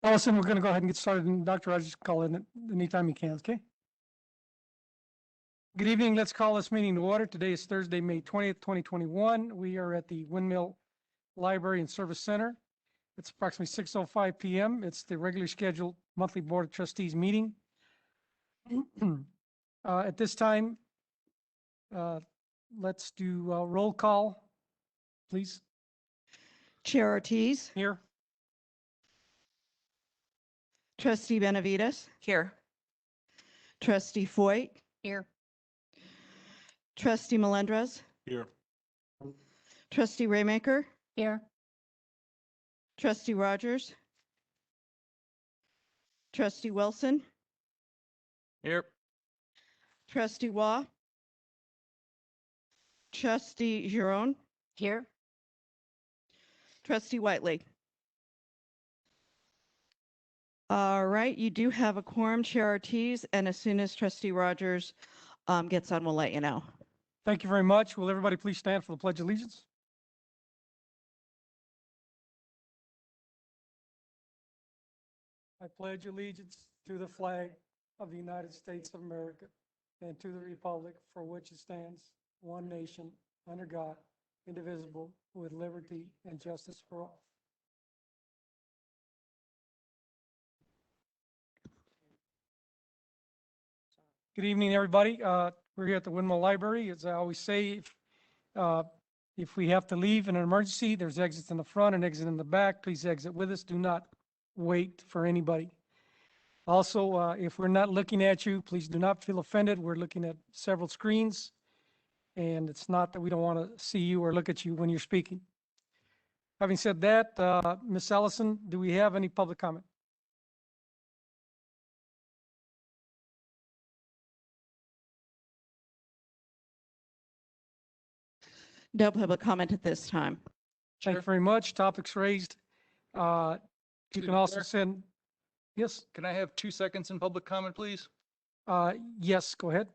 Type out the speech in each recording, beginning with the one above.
Allison, we're going to go ahead and get started, and Dr. Rogers can call in anytime he can, okay? Good evening. Let's call this meeting to order. Today is Thursday, May 20th, 2021. We are at the Windmill Library and Service Center. It's approximately 6:05 p.m. It's the regularly scheduled monthly Board of Trustees meeting. At this time, let's do a roll call, please. Chair Ortiz, Here. Trustee Benavides, Here. Trustee Foyt, Here. Trustee Melendrez, Here. Trustee Raymaker, Here. Trustee Rogers, Trustee Wilson, Here. Trustee Waugh, Trustee Giron, Here. Trustee Whiteley. All right, you do have a quorum, Chair Ortiz, and as soon as Trustee Rogers gets on, we'll let you know. Thank you very much. Will everybody please stand for the Pledge of Allegiance? I pledge allegiance to the flag of the United States of America and to the republic for which it stands, one nation, under God, indivisible, with liberty and justice for all. Good evening, everybody. We're here at the Windmill Library. As I always say, if we have to leave in an emergency, there's exits in the front and exit in the back. Please exit with us. Do not wait for anybody. Also, if we're not looking at you, please do not feel offended. We're looking at several screens, and it's not that we don't want to see you or look at you when you're speaking. Having said that, Ms. Allison, do we have any public comment? No public comment at this time. Thank you very much. Topics raised. You can also send, yes, Can I have 2 seconds in public comment, please? yes, go ahead.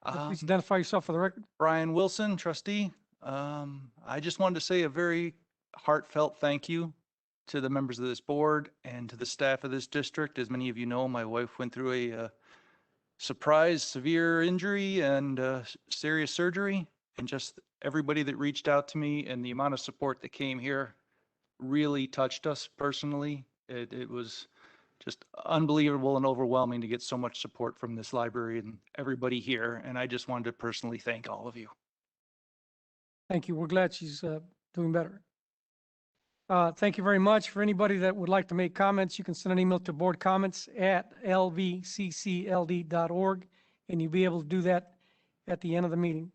Please identify yourself for the record. Brian Wilson, trustee. I just wanted to say a very heartfelt thank you to the members of this board and to the staff of this district. As many of you know, my wife went through a surprise severe injury and serious surgery, and just everybody that reached out to me and the amount of support that came here really touched us personally. It was just unbelievable and overwhelming to get so much support from this library and everybody here. And I just wanted to personally thank all of you. Thank you. We're glad she's doing better. Thank you very much. For anybody that would like to make comments, you can send an email to boardcomments@lvccld.org, and you'll be able to do that at the end of the meeting.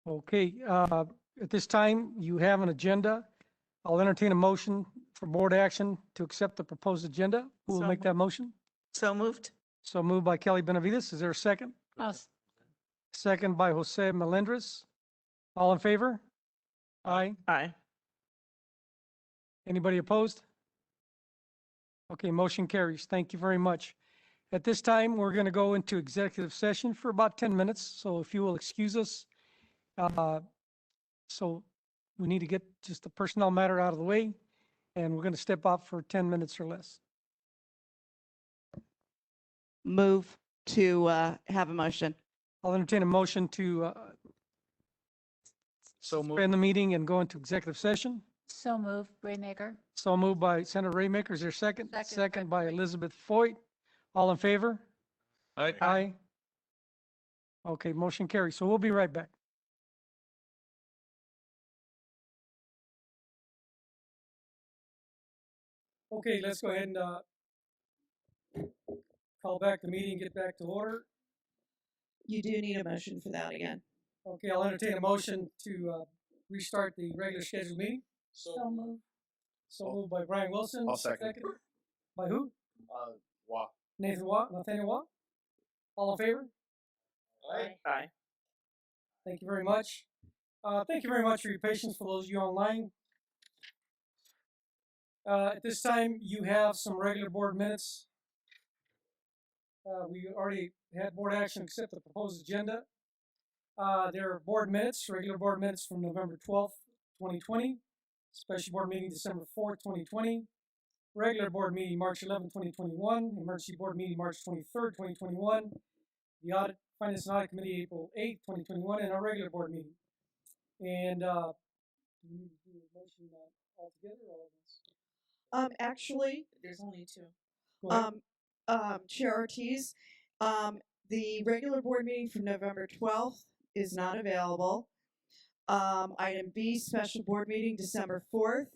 Okay, at this time, you have an agenda. I'll entertain a motion for board action to accept the proposed agenda. Who will So make that motion? So moved. So moved by Kelly Benavides. Is there a second? Second by Jose Melendrez. All in favor? Aye. Aye. Anybody opposed? Okay, motion carries. Thank you very much. At this time, we're going to go into executive session for about 10 minutes. So if you will excuse us. So we need to get just a personnel matter out of the way, and we're going to step out for 10 minutes or less. Move to have a motion. I'll entertain a motion to So moved. suspend the meeting and go into executive session. So moved. Raymaker. So moved by Senator Raymaker. Is there a second? Second by Elizabeth Foyt. All in favor? Aye. Aye. Okay, motion carries. So we'll be right back. Okay, let's go ahead and call back the meeting, get back to order. You do need a motion for that again. Okay, I'll entertain a motion to restart the regular scheduled meeting. So moved. So moved by Brian Wilson. I'll second. By who? Wow. Nathaniel Watt? All in favor? Aye. Thank you very much. Thank you very much for your patience for those of you online. At this time, you have some regular board minutes. We already had board action accept the proposed agenda. There are board minutes, regular board minutes from November 12th, 2020, special board meeting December 4th, 2020, regular board meeting, March 11, 2021, emergency board meeting, March 23rd, 2021, the audit, finance and audit committee, April 8th, 2021, and our regular board meeting. And, do you need to do a motion altogether or all of this? Actually, There's only two. Go ahead. Chair Ortiz, the regular board meeting from November 12th is not available. Item B, special board meeting, December 4th,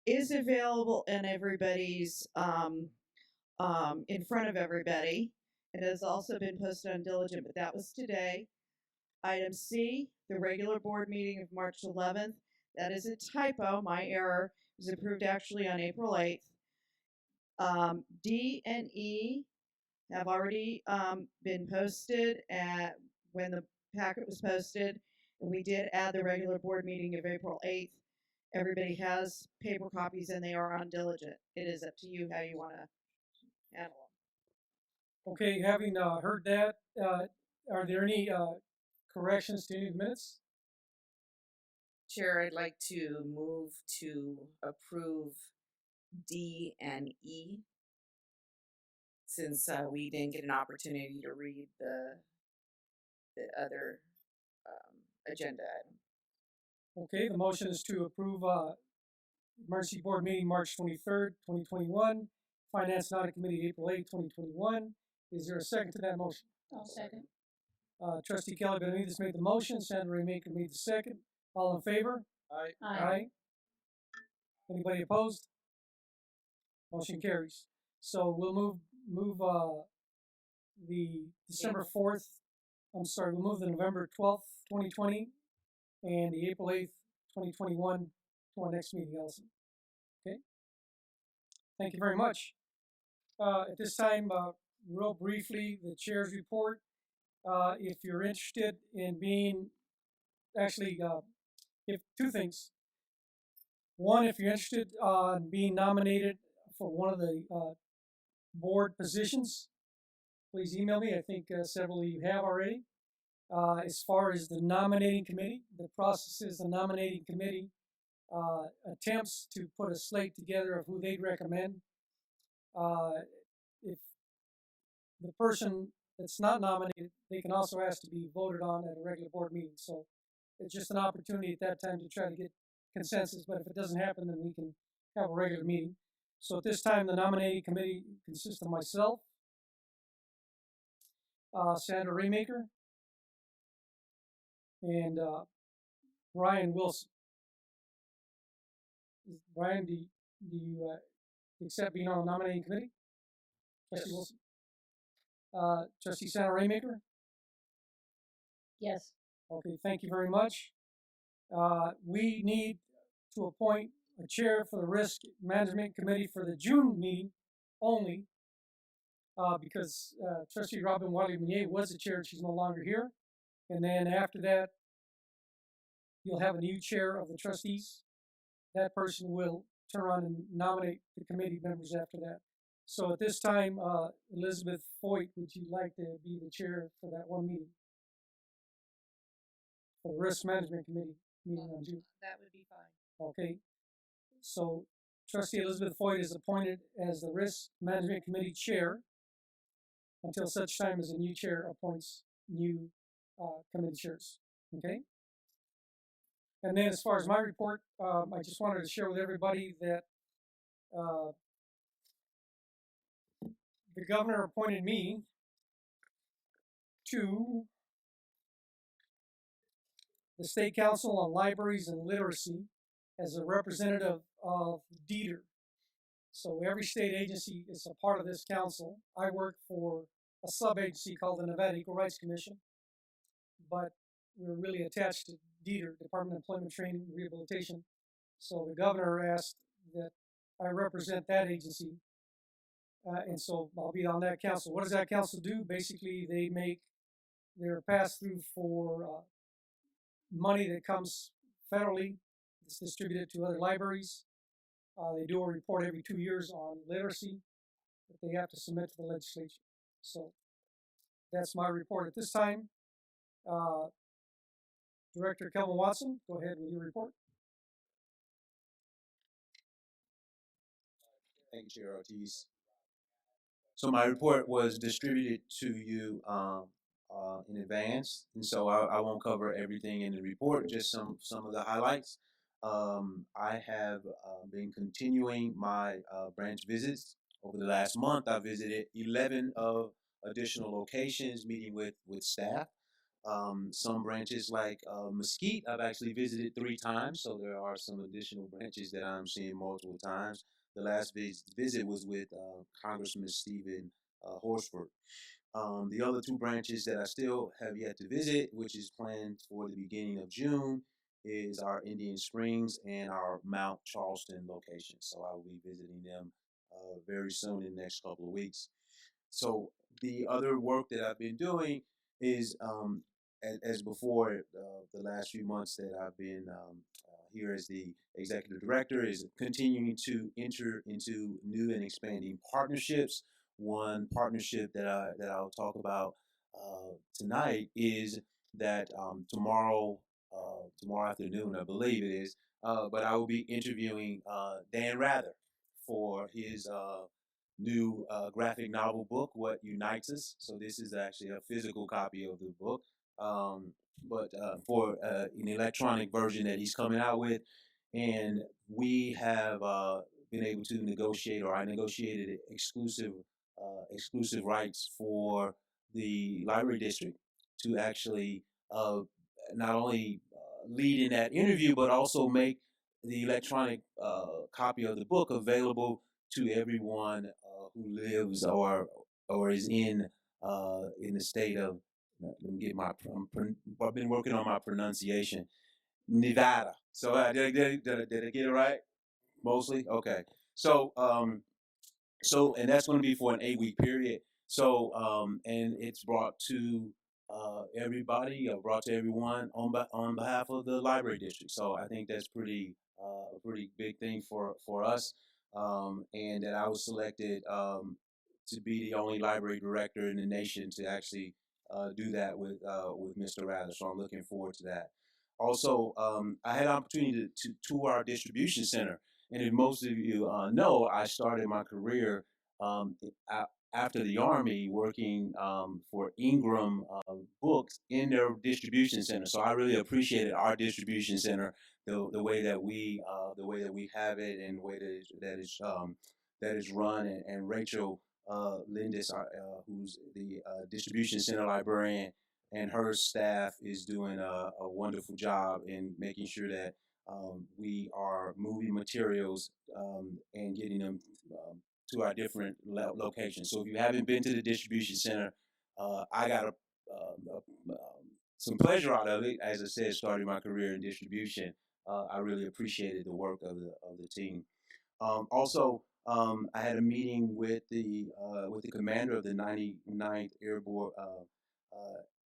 is available in everybody's, in front of everybody. It has also been posted on Diligent, but that was today. Item C, the regular board meeting of March 11th, that is a typo, my error, it was approved actually on April 8th. D and E have already been posted when the packet was posted. And we did add the regular board meeting of April 8th. Everybody has paper copies and they are on Diligent. It is up to you how you want to handle them. Okay, having heard that, are there any corrections to any of the minutes? Chair, I'd like to move to approve D and E, since we didn't get an opportunity to read the other agenda item. Okay, the motion is to approve emergency board meeting, March 23rd, 2021, finance and audit committee, April 8th, 2021. Is there a second to that motion? I'll second. Trustee Kelly Benavides made the motion, Sandra Raymaker made the second. All in favor? Aye. Anybody opposed? Motion carries. So we'll move the December 4th, we'll move the November 12th, 2020, and the April 8th, 2021 to our next meeting, Allison. Okay? Thank you very much. At this time, real briefly, the chair's report. If you're interested in being, actually, if two things. One, if you're interested in being nominated for one of the board positions, please email me. I think several of you have already. As far as the nominating committee, the process is the nominating committee attempts to put a slate together of who they'd recommend. If the person that's not nominated, they can also ask to be voted on at a regular board meeting. So it's just an opportunity at that time to try to get consensus, but if it doesn't happen, then we can have a regular meeting. So at this time, the nominating committee consists of myself, Sandra Raymaker, and Brian Wilson. Brian, do you accept being on the nominating committee? Trustee Wilson? Trustee Sandra Raymaker? Yes. Okay, thank you very much. We need to appoint a chair for the Risk Management Committee for the June meeting only, because Trustee Robin Wiley-Munier was the chair and she's no longer here. And then after that, you'll have a new chair of the trustees. That person will turn around and nominate the committee members after that. So at this time, Elizabeth Foyt, would you like to be the chair for that one meeting? For the Risk Management Committee meeting on June. That would be fine. Okay. So Trustee Elizabeth Foyt is appointed as the Risk Management Committee chair until such time as a new chair appoints new committee chairs. Okay? And then as far as my report, I just wanted to share with everybody that the governor appointed me to the State Council on Libraries and Literacy as a representative of DETR. So every state agency is a part of this council. I work for a sub-agency called the Nevada Equal Rights Commission, but we're really attached to DETR, Department of Employment, Training, and Rehabilitation. So the governor asked that I represent that agency, and so I'll be on that council. What does that council do? Basically, they make their pass-through for money that comes federally. It's distributed to other libraries. They do a report every 2 years on literacy that they have to submit to the legislature. So that's my report at this time. Director Kelvin Watson, go ahead with your report. Thank you, Chair Ortiz. So my report was distributed to you in advance, and so I won't cover everything in the report, just some of the highlights. I have been continuing my branch visits. Over the last month, I visited 11 of additional locations, meeting with staff. Some branches like Mesquite, I've actually visited 3 times, so there are some additional branches that I'm seeing multiple times. The last visit was with Congressman Stephen Horsford. The other 2 branches that I still have yet to visit, which is planned for the beginning of June, is our Indian Springs and our Mount Charleston location. So I will be visiting them very soon in the next couple of weeks. So the other work that I've been doing is, as before, the last few months that I've been here as the executive director, is continuing to enter into new and expanding partnerships. One partnership that I'll talk about tonight is that tomorrow afternoon, I believe it is, but I will be interviewing Dan Rather for his new graphic novel book, What Unites Us. So this is actually a physical copy of the book, but for an electronic version that he's coming out with. And we have been able to negotiate, or I negotiated exclusive rights for the library district to actually not only lead in that interview, but also make the electronic copy of the book available to everyone who lives or is in the state of. Let me get I've been working on my pronunciation. Nevada. So did I get it right? Mostly, okay. So and that's going to be for an 8-week period. So and it's brought to everybody, brought to everyone on behalf of the library district. So I think that's a pretty big thing for us, and that I was selected to be the only library director in the nation to actually do that with Mr. Rather. So I'm looking forward to that. Also, I had an opportunity to tour our distribution center. And as most of you know, I started my career after the Army working for Ingram Books in their distribution center. So I really appreciated our distribution center, the way that we have it, and the way that is run. And Rachel Lindis, who's the distribution center librarian, and her staff is doing a wonderful job in making sure that we are moving materials and getting them to our different locations. So if you haven't been to the distribution center, I got some pleasure out of it. As I said, starting my career in distribution, I really appreciated the work of the team. Also, I had a meeting with the commander of the 99th Airborne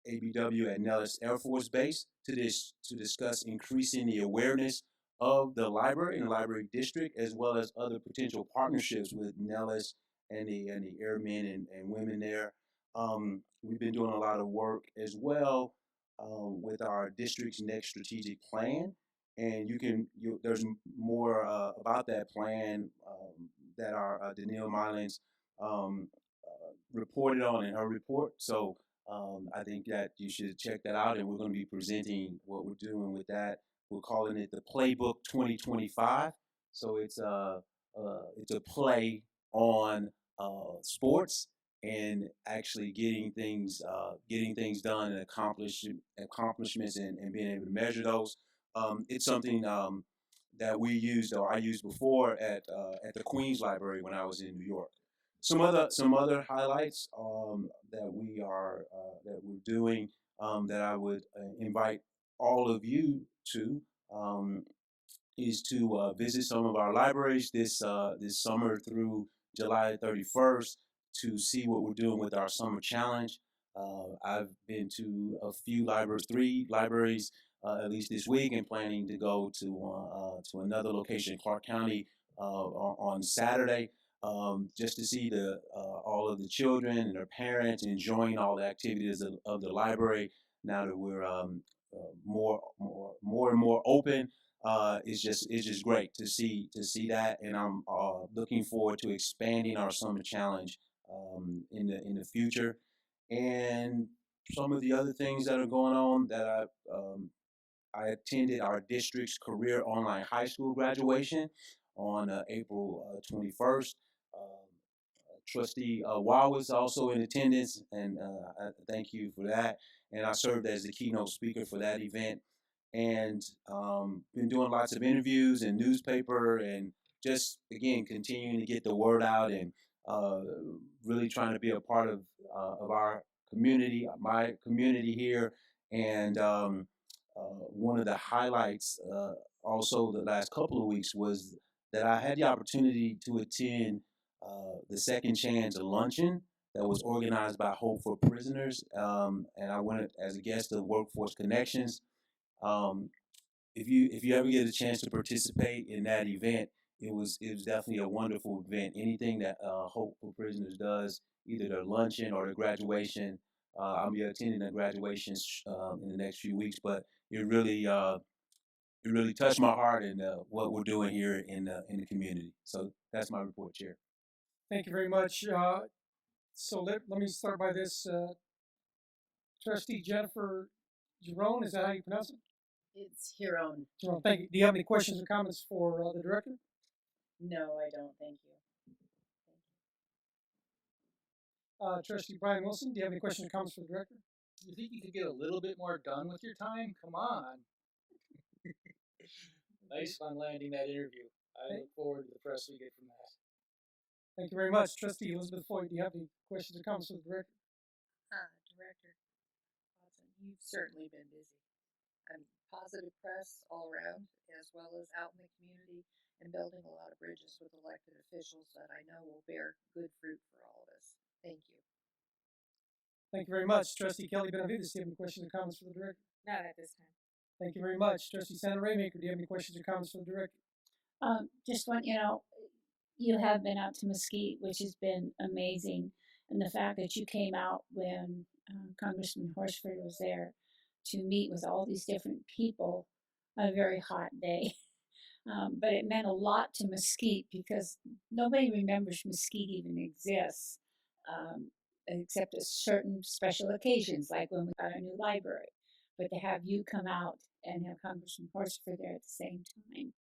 ABW at Nellis Air Force Base to discuss increasing the awareness of the library and the library district, as well as other potential partnerships with Nellis and the airmen and women there. We've been doing a lot of work as well with our district's next strategic plan, and there's more about that plan that our Danielle Mylands reported on in her report. So I think that you should check that out, and we're going to be presenting what we're doing with that. We're calling it the Playbook 2025. So it's a play on sports and actually getting things done and accomplishments and being able to measure those. It's something that we used, or I used before at the Queens Library when I was in New York. Some other highlights that we're doing, that I would invite all of you to, is to visit some of our libraries this summer through July 31st to see what we're doing with our summer challenge. I've been to a few libraries, 3 libraries at least this week, and planning to go to another location in Clark County on Saturday, just to see all of the children and their parents enjoying all the activities of the library now that we're more and more open. it's just great to see that, and I'm looking forward to expanding our summer challenge in the future, and some of the other things that are going on that I attended our district's career online high school graduation on April 21st. Trustee Wah was also in attendance, and I thank you for that. And I served as the keynote speaker for that event, and been doing lots of interviews and newspaper, and just again continuing to get the word out, and uh, really trying to be a part of our community, my community here, and one of the highlights also the last couple of weeks was that I had the opportunity to attend the Second Chance luncheon that was organized by Hope for Prisoners, and I went as a guest of Workforce Connections. Um, if you ever get a chance to participate in that event, it was definitely a wonderful event. Anything that Hope for Prisoners does, either their luncheon or their graduation, I'll be attending the graduations in the next few weeks. But it really touched my heart and what we're doing here in the community. So that's my report, Chair. Thank you very much. So let me start by this. Trustee Jennifer Jerome, is that how you pronounce it? It's Huron. Jerome, thank you. Do you have any questions or comments for the director? No, I don't. Thank you. Trustee Brian Wilson, do you have any questions or comments for the director? You think you could get a little bit more done with your time? Come on. Nice on landing that interview. I look forward to the press we get from that. Thank you very much. Trustee Elizabeth Floyd, do you have any questions or comments for the director? Director Watson, you've certainly been busy. Positive press all around, as well as out in the community, and building a lot of bridges with elected officials that I know will bear good fruit for all of us. Thank you. Thank you very much. Trustee Kelly Benavides, do you have any questions or comments for the director? Not at this time. Thank you very much. Trustee Sandra Raymaker, do you have any questions or comments for the director? Just want, you have been out to Mesquite, which has been amazing. And the fact that you came out when Congressman Horsford was there to meet with all these different people on a very hot day. But it meant a lot to Mesquite because nobody remembers Mesquite even exists, except at certain special occasions, like when we got a new library. But to have you come out and have Congressman Horsford there at the same time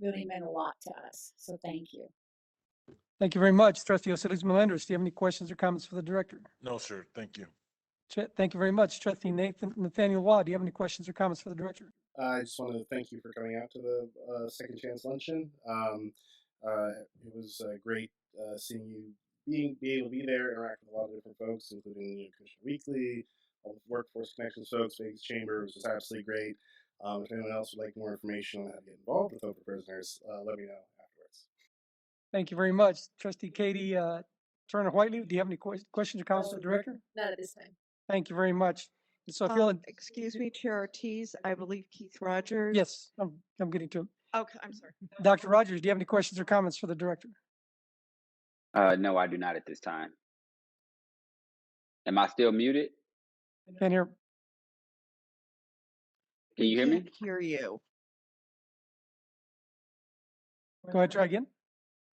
really meant a lot to us. So thank you. Thank you very much. Trustee Osiris Melendez, do you have any questions or comments for the director? No, sir. Thank you. Thank you very much. Trustee Nathaniel Waugh, do you have any questions or comments for the director? I just want to thank you for coming out to the Second Chance Luncheon. It was great seeing you be able to be there, interact with a lot of different folks, including Commissioner Weekly, all the Workforce Connections folks, Vegas Chamber. It was just absolutely great. If anyone else would like more information on how to get involved with Hope for Prisoners, let me know afterwards. Thank you very much. Trustee Katie Turner Whiteley, do you have any questions or comments for the director? Not at this time. Thank you very much. And so if you'll, Excuse me, Chair Ortiz, I believe Keith Rogers. yes, I'm getting to him. Okay, I'm sorry. Dr. Rogers, do you have any questions or comments for the director? No, I do not at this time. Am I still muted? Can hear. Can you hear me? Can't hear you. Go ahead, try again.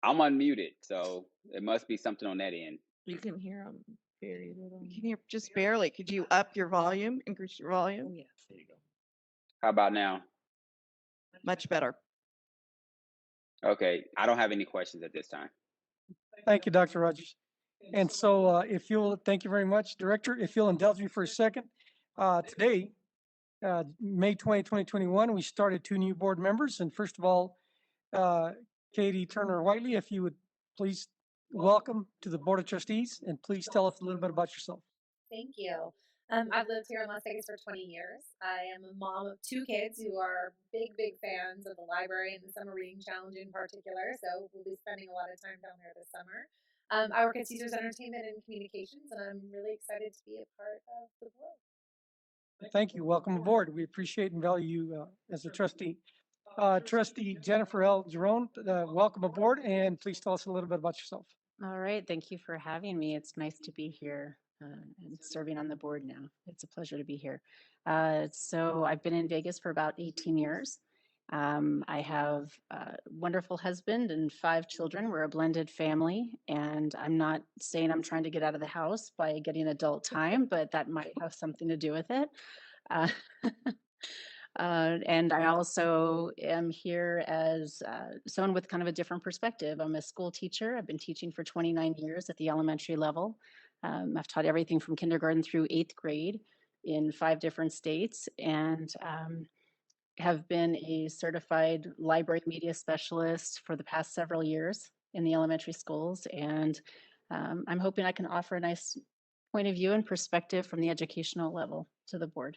I'm unmuted, so it must be something on that end. You can hear them very little. You can hear just barely. Could you up your volume, increase your volume? Yes, there you go. How about now? Much better. Okay, I don't have any questions at this time. Thank you, Dr. Rogers. And so if you'll, thank you very much, Director. If you'll indulge me for a second, today, May 20, 2021, we started 2 new board members. And first of all, Katie Turner Whiteley, if you would please welcome to the Board of Trustees, and please tell us a little bit about yourself. Thank you. I've lived here in Las Vegas for 20 years. I am a mom of 2 kids who are big fans of the library and the Summer Reading Challenge in particular. So we'll be spending a lot of time down there this summer. I work at Caesars Entertainment and Communications, and I'm really excited to be a part of the board. Thank you. Welcome aboard. We appreciate and value you as a trustee. Trustee Jennifer L. Jerome, welcome aboard, and please tell us a little bit about yourself. All right, thank you for having me. It's nice to be here and serving on the board now. It's a pleasure to be here. So I've been in Vegas for about 18 years, I have a wonderful husband and 5 children. We're a blended family, and I'm not saying I'm trying to get out of the house by getting adult time, but that might have something to do with it. Uh, and I also am here as someone with kind of a different perspective. I'm a school teacher. I've been teaching for 29 years at the elementary level. I've taught everything from kindergarten through 8th grade in 5 different states, and have been a certified library media specialist for the past several years in the elementary schools. And I'm hoping I can offer a nice point of view and perspective from the educational level to the board.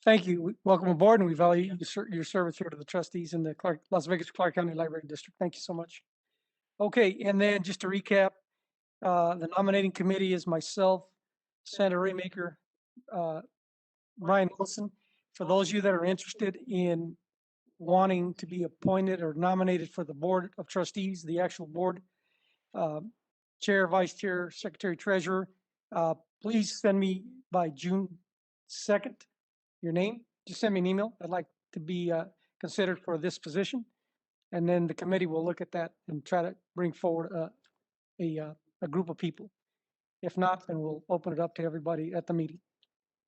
Thank you. Welcome aboard, and we value your service here to the trustees in the Las Vegas Clark County Library District. Thank you so much. Okay, and then just to recap, the nominating committee is myself, Sandra Raymaker, Brian Wilson. For those of you that are interested in wanting to be appointed or nominated for the Board of Trustees, the actual board, Chair, Vice Chair, Secretary, Treasurer, please send me by June 2nd your name. Just send me an email. I'd like to be considered for this position. And then the committee will look at that and try to bring forward a group of people. If not, then we'll open it up to everybody at the meeting.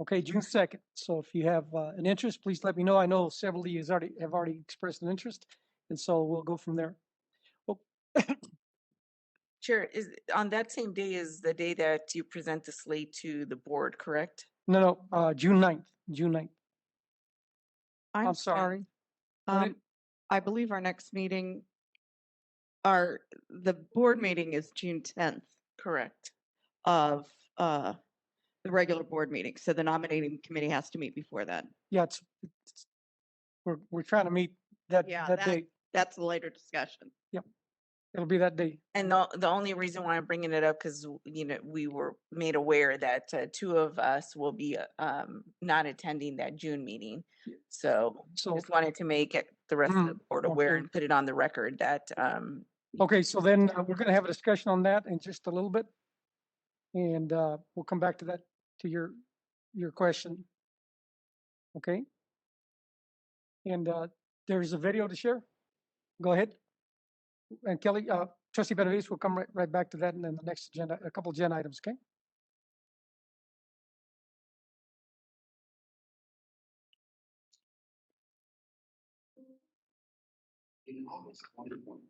Okay, June 2nd. So if you have an interest, please let me know. I know several of you have already expressed an interest, and so we'll go from there. Oh, Chair, is on that same day is the day that you present the slate to the board, correct? no, June 9th, June 9th. I'm I'm sorry. sorry. When it- I believe our next meeting, the board meeting is June 10th Correct. of the regular board meeting. So the nominating committee has to meet before that. Yeah, we're trying to meet that day. That's a later discussion. Yep, it'll be that day. And the only reason why I'm bringing it up, because, you know, we were made aware that 2 of us will be not attending that June meeting. So just wanted to make the rest of the board aware okay. and put it on the record that. Okay, so then we're going to have a discussion on that in just a little bit. And we'll come back to that, to your question. Okay? And there's a video to share. Go ahead. And Kelly, Trustee Benavides, will come right back to that and then the next agenda, a couple agenda items, okay? In August 2020,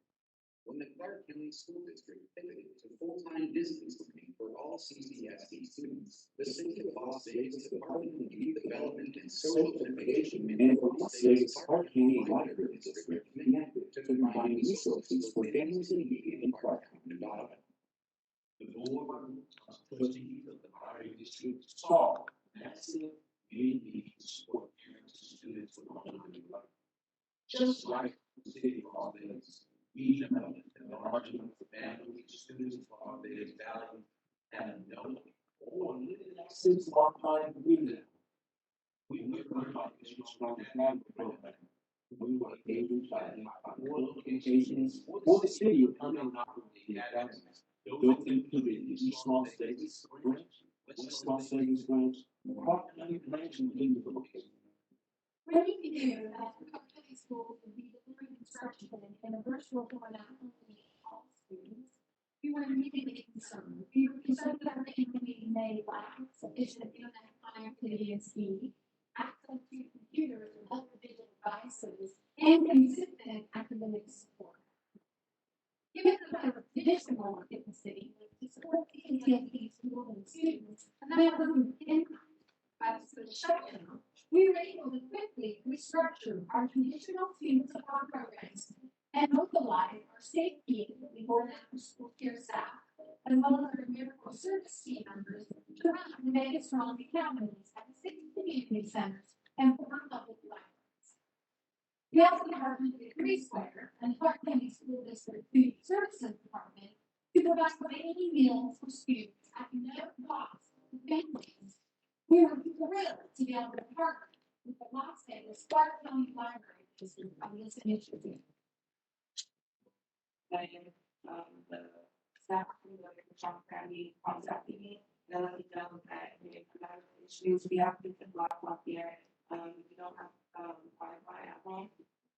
when the Clark County School District pivoted to full-time distance learning for all CCSD students, the City of Las Vegas Department of Youth Development and Social Innovation and the Las Vegas Clark County Library District connected to provide resources for families in need in Clark County, Nevada. The Board of Trustees of the Library District saw massive need to support parents and students with online learning. Just like the City of Las Vegas, we developed a large number of families, students of Las Vegas Valley, have no or limited access to online reading. We were about this strong family program. We were able to identify 4 locations for the city of unincorporated academies. Those included East Las Vegas branch, West Las Vegas branch, Clark County branch, and Lincoln location. When we knew that the County Schools would be delivering instruction in a virtual format only to all students, we were immediately concerned. We were concerned that our community may lack sufficient internet connectivity and speed, access to computers and other digital devices, and consistent academic support. Given the traditional market in the city to support the AT&T schools and students, and that was income by the school shutdown, we were able to quickly restructure our traditional student support programs and mobilize our state team before after school care staff, as well as our miracle service team members to run the Vegas Strong Academies at the 6 community centers and 4 public libraries. We also partnered with Green Square and Clark County School District Food Services Department to provide daily meals for students at no cost to families. We were thrilled to be able to partner with the Las Vegas Clark County Library District on this initiative. The staff from the Clark County contacted me and let me know that we have issues. We have to block Lafayette. We don't have Wi-Fi at home.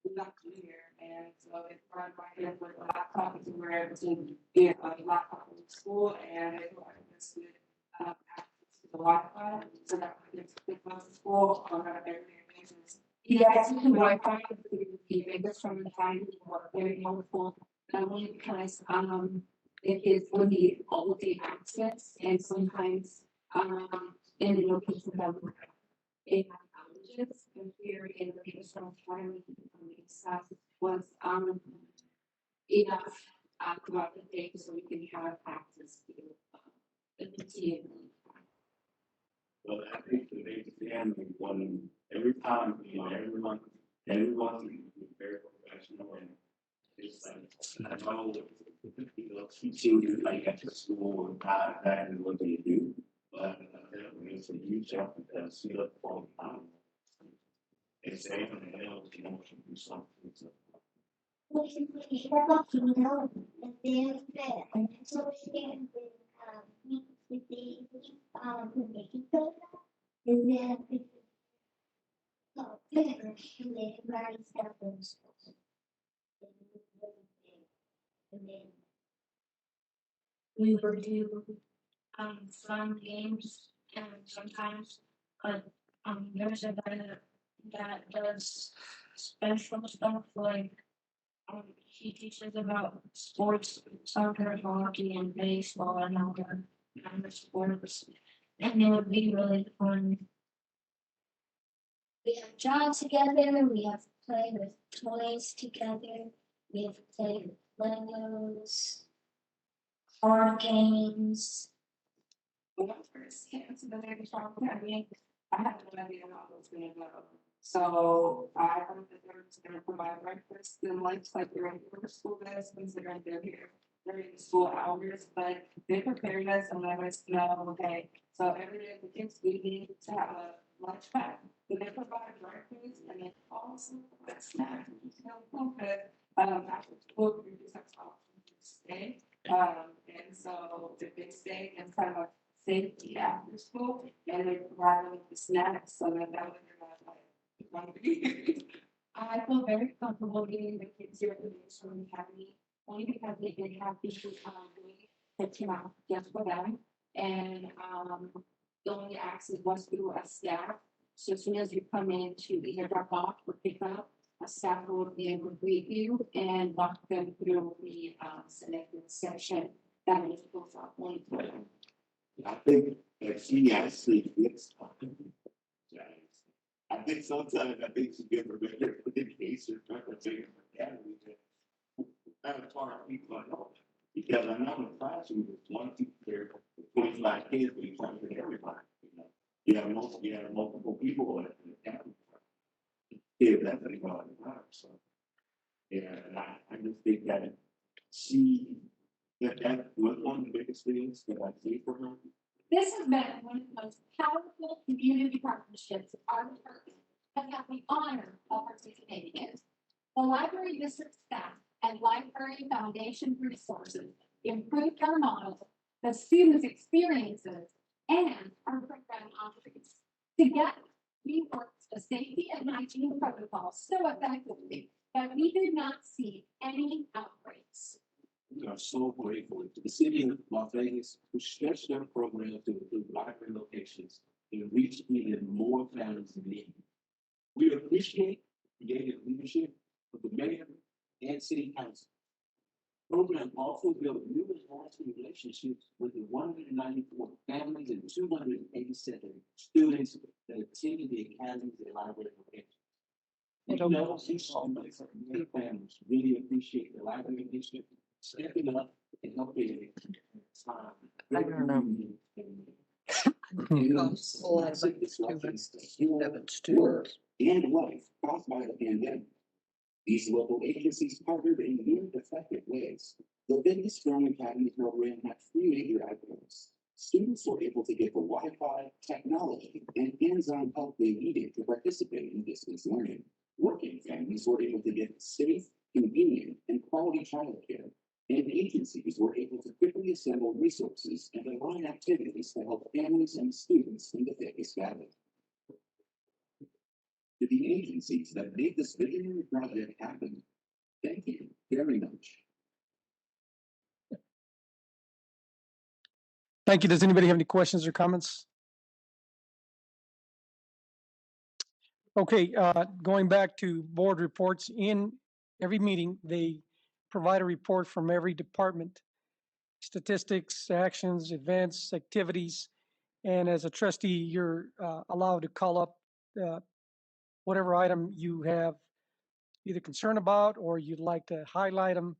was not clear. And so it brought my kids with a laptop, and we were able to get a laptop from school, and they provided us with access to the Wi-Fi, so that we could pick up the school on an everyday basis. The access to Wi-Fi would be biggest from the time we were very helpful, not only because the kids would need all day access, and sometimes in the location that we have in my colleges, and here in the biggest from time was enough throughout the day so we can have access to the material. Well, I think the biggest family one every time, you know, everyone is very professional and it's like I know you know teaching you like at the school and that is what they do. But definitely it's a huge help because you look for time. It's able to help you know to do something. So. Well, we have a kingdom and then there, and so we can meet with the making and then then everybody stuff in school. And then we would do fun games and sometimes there's a guy that does special stuff like he teaches about sports, soccer, hockey, and baseball, and other sports. And it would be really fun. We have jobs together, we have to play with toys together, we have to play with Legos, card games. When I first came to the Navy Shop Academy, I had no idea how it was gonna go. So I heard that they were just gonna provide breakfast and lunch like the regular school does, considering they're here during the school hours, but they prepared us and let us know, okay, so every day the kids we need to have a lunch pack. So they provide breakfast and then also provide snacks, which is helpful, but after school, we just have options to stay. And so the big stay is kind of safety after school, and they provide them with the snacks, so that way they're not like hungry. I feel very comfortable getting the kids here at the Nation Academy, only because they did have these that came out just for them, and the only access was through a staff. So as soon as you come in to either drop off or pick up, a staff will be able to greet you and walk them through the selected section that is close up only for them. I think that she actually gets. I think sometimes she gets a better education from the academy than people I know. Because I know in the classroom there's one teacher, 25 kids, but you're trying to get everybody. You have multiple people in the academy. Yeah, that's what it's all about. So yeah, and I just think that that was one of the biggest things that I see for her. This has been one of the most powerful community partnerships our department has had the honor of participating in. The library district staff and library foundation resources improved our model, the students' experiences, and our program offerings. Together, we worked the safety and hygiene protocols so effectively that we did not see any outbreaks. We are so grateful to the city of Las Vegas who stretched their program to include library locations and reach even more families in need. We appreciate the creative leadership of the mayor and city council. The program also built new and lasting relationships with the 194 families and 287 students that attended the academies and library locations. We know many families really appreciate the library district stepping up and helping. I don't know. And life caused by the pandemic. These local agencies partnered in new effective ways. The Vegas Strong Academy program had 3 major outcomes. Students were able to get the Wi-Fi, technology, and hands-on help they needed to participate in distance learning. Working families were able to get safe, convenient, and quality childcare. And agencies were able to quickly assemble resources and align activities to help families and students in the Vegas Valley. to the agencies that made this visionary project happen. Thank you very much. Thank you. Does anybody have any questions or comments? Okay, going back to board reports, in every meeting, they provide a report from every department, statistics, actions, events, activities. And as a trustee, you're allowed to call up whatever item you have either concern about or you'd like to highlight them.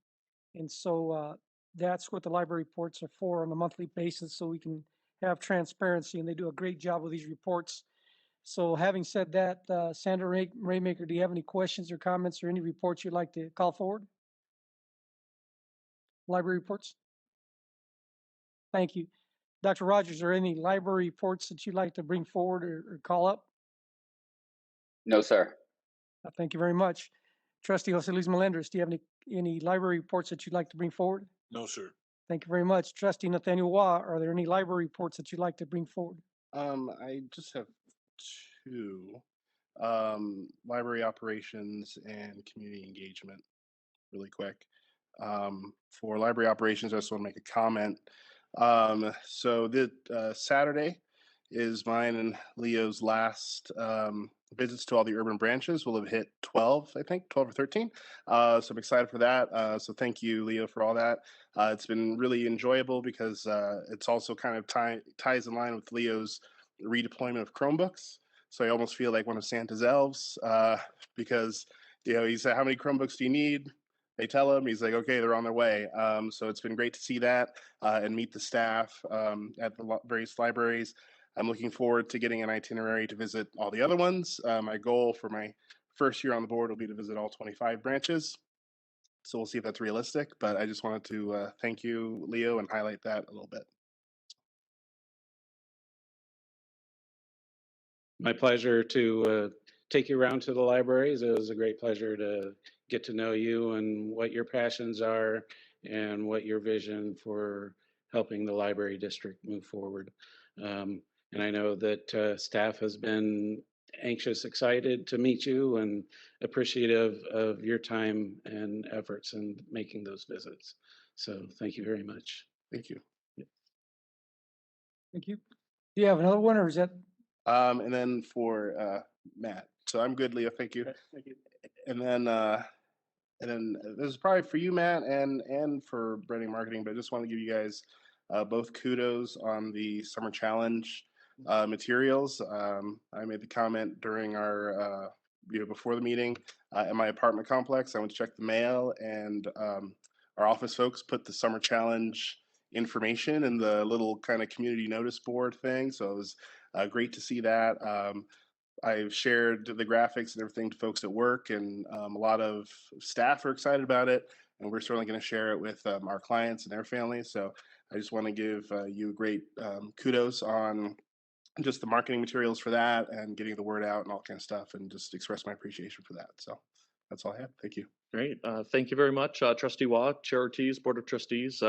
And so that's what the library reports are for on a monthly basis, so we can have transparency, and they do a great job with these reports. So having said that, Sandra Raymaker, do you have any questions or comments or any reports you'd like to call forward? Library reports? Thank you. Dr. Rogers, are there any library reports that you'd like to bring forward or call up? No, sir. Thank you very much. Trustee Jose Luis Melendez, do you have any library reports that you'd like to bring forward? No, sir. Thank you very much. Trustee Nathaniel Wah, are there any library reports that you'd like to bring forward? I just have two, library operations and community engagement, really quick. For library operations, I just want to make a comment. So the Saturday is mine and Leo's last visits to all the urban branches. We'll have hit 12, I think, 12 or 13. So I'm excited for that. So thank you, Leo, for all that. It's been really enjoyable because it's also kind of ties in line with Leo's redeployment of Chromebooks. So I almost feel like one of Santa's elves because, you know, he said, how many Chromebooks do you need? They tell him, he's like, okay, they're on their way. So it's been great to see that and meet the staff at the various libraries. I'm looking forward to getting an itinerary to visit all the other ones. My goal for my first year on the board will be to visit all 25 branches. So we'll see if that's realistic, but I just wanted to thank you, Leo, and highlight that a little bit. My pleasure to take you around to the libraries. It was a great pleasure to get to know you and what your passions are and what your vision for helping the library district move forward. And I know that staff has been anxious, excited to meet you and appreciative of your time and efforts in making those visits. So thank you very much. Thank you. Thank you. Do you have another one, or is that? And then for Matt. So I'm good, Leo. Thank you. Thank you. And then this is probably for you, Matt, and for branding marketing. But I just want to give you guys both kudos on the summer challenge materials. I made the comment during our before the meeting at my apartment complex. I went to check the mail, and our office folks put the summer challenge information in the little kind of community notice board thing. So it was great to see that. I've shared the graphics and everything to folks at work, and a lot of staff are excited about it, and we're certainly going to share it with our clients and their families. So I just want to give you great kudos on just the marketing materials for that and getting the word out and all kind of stuff, and just express my appreciation for that. So that's all I have. Thank you. Great. Thank you very much, Trustee Wah, Chair Ortiz, Board of Trustees.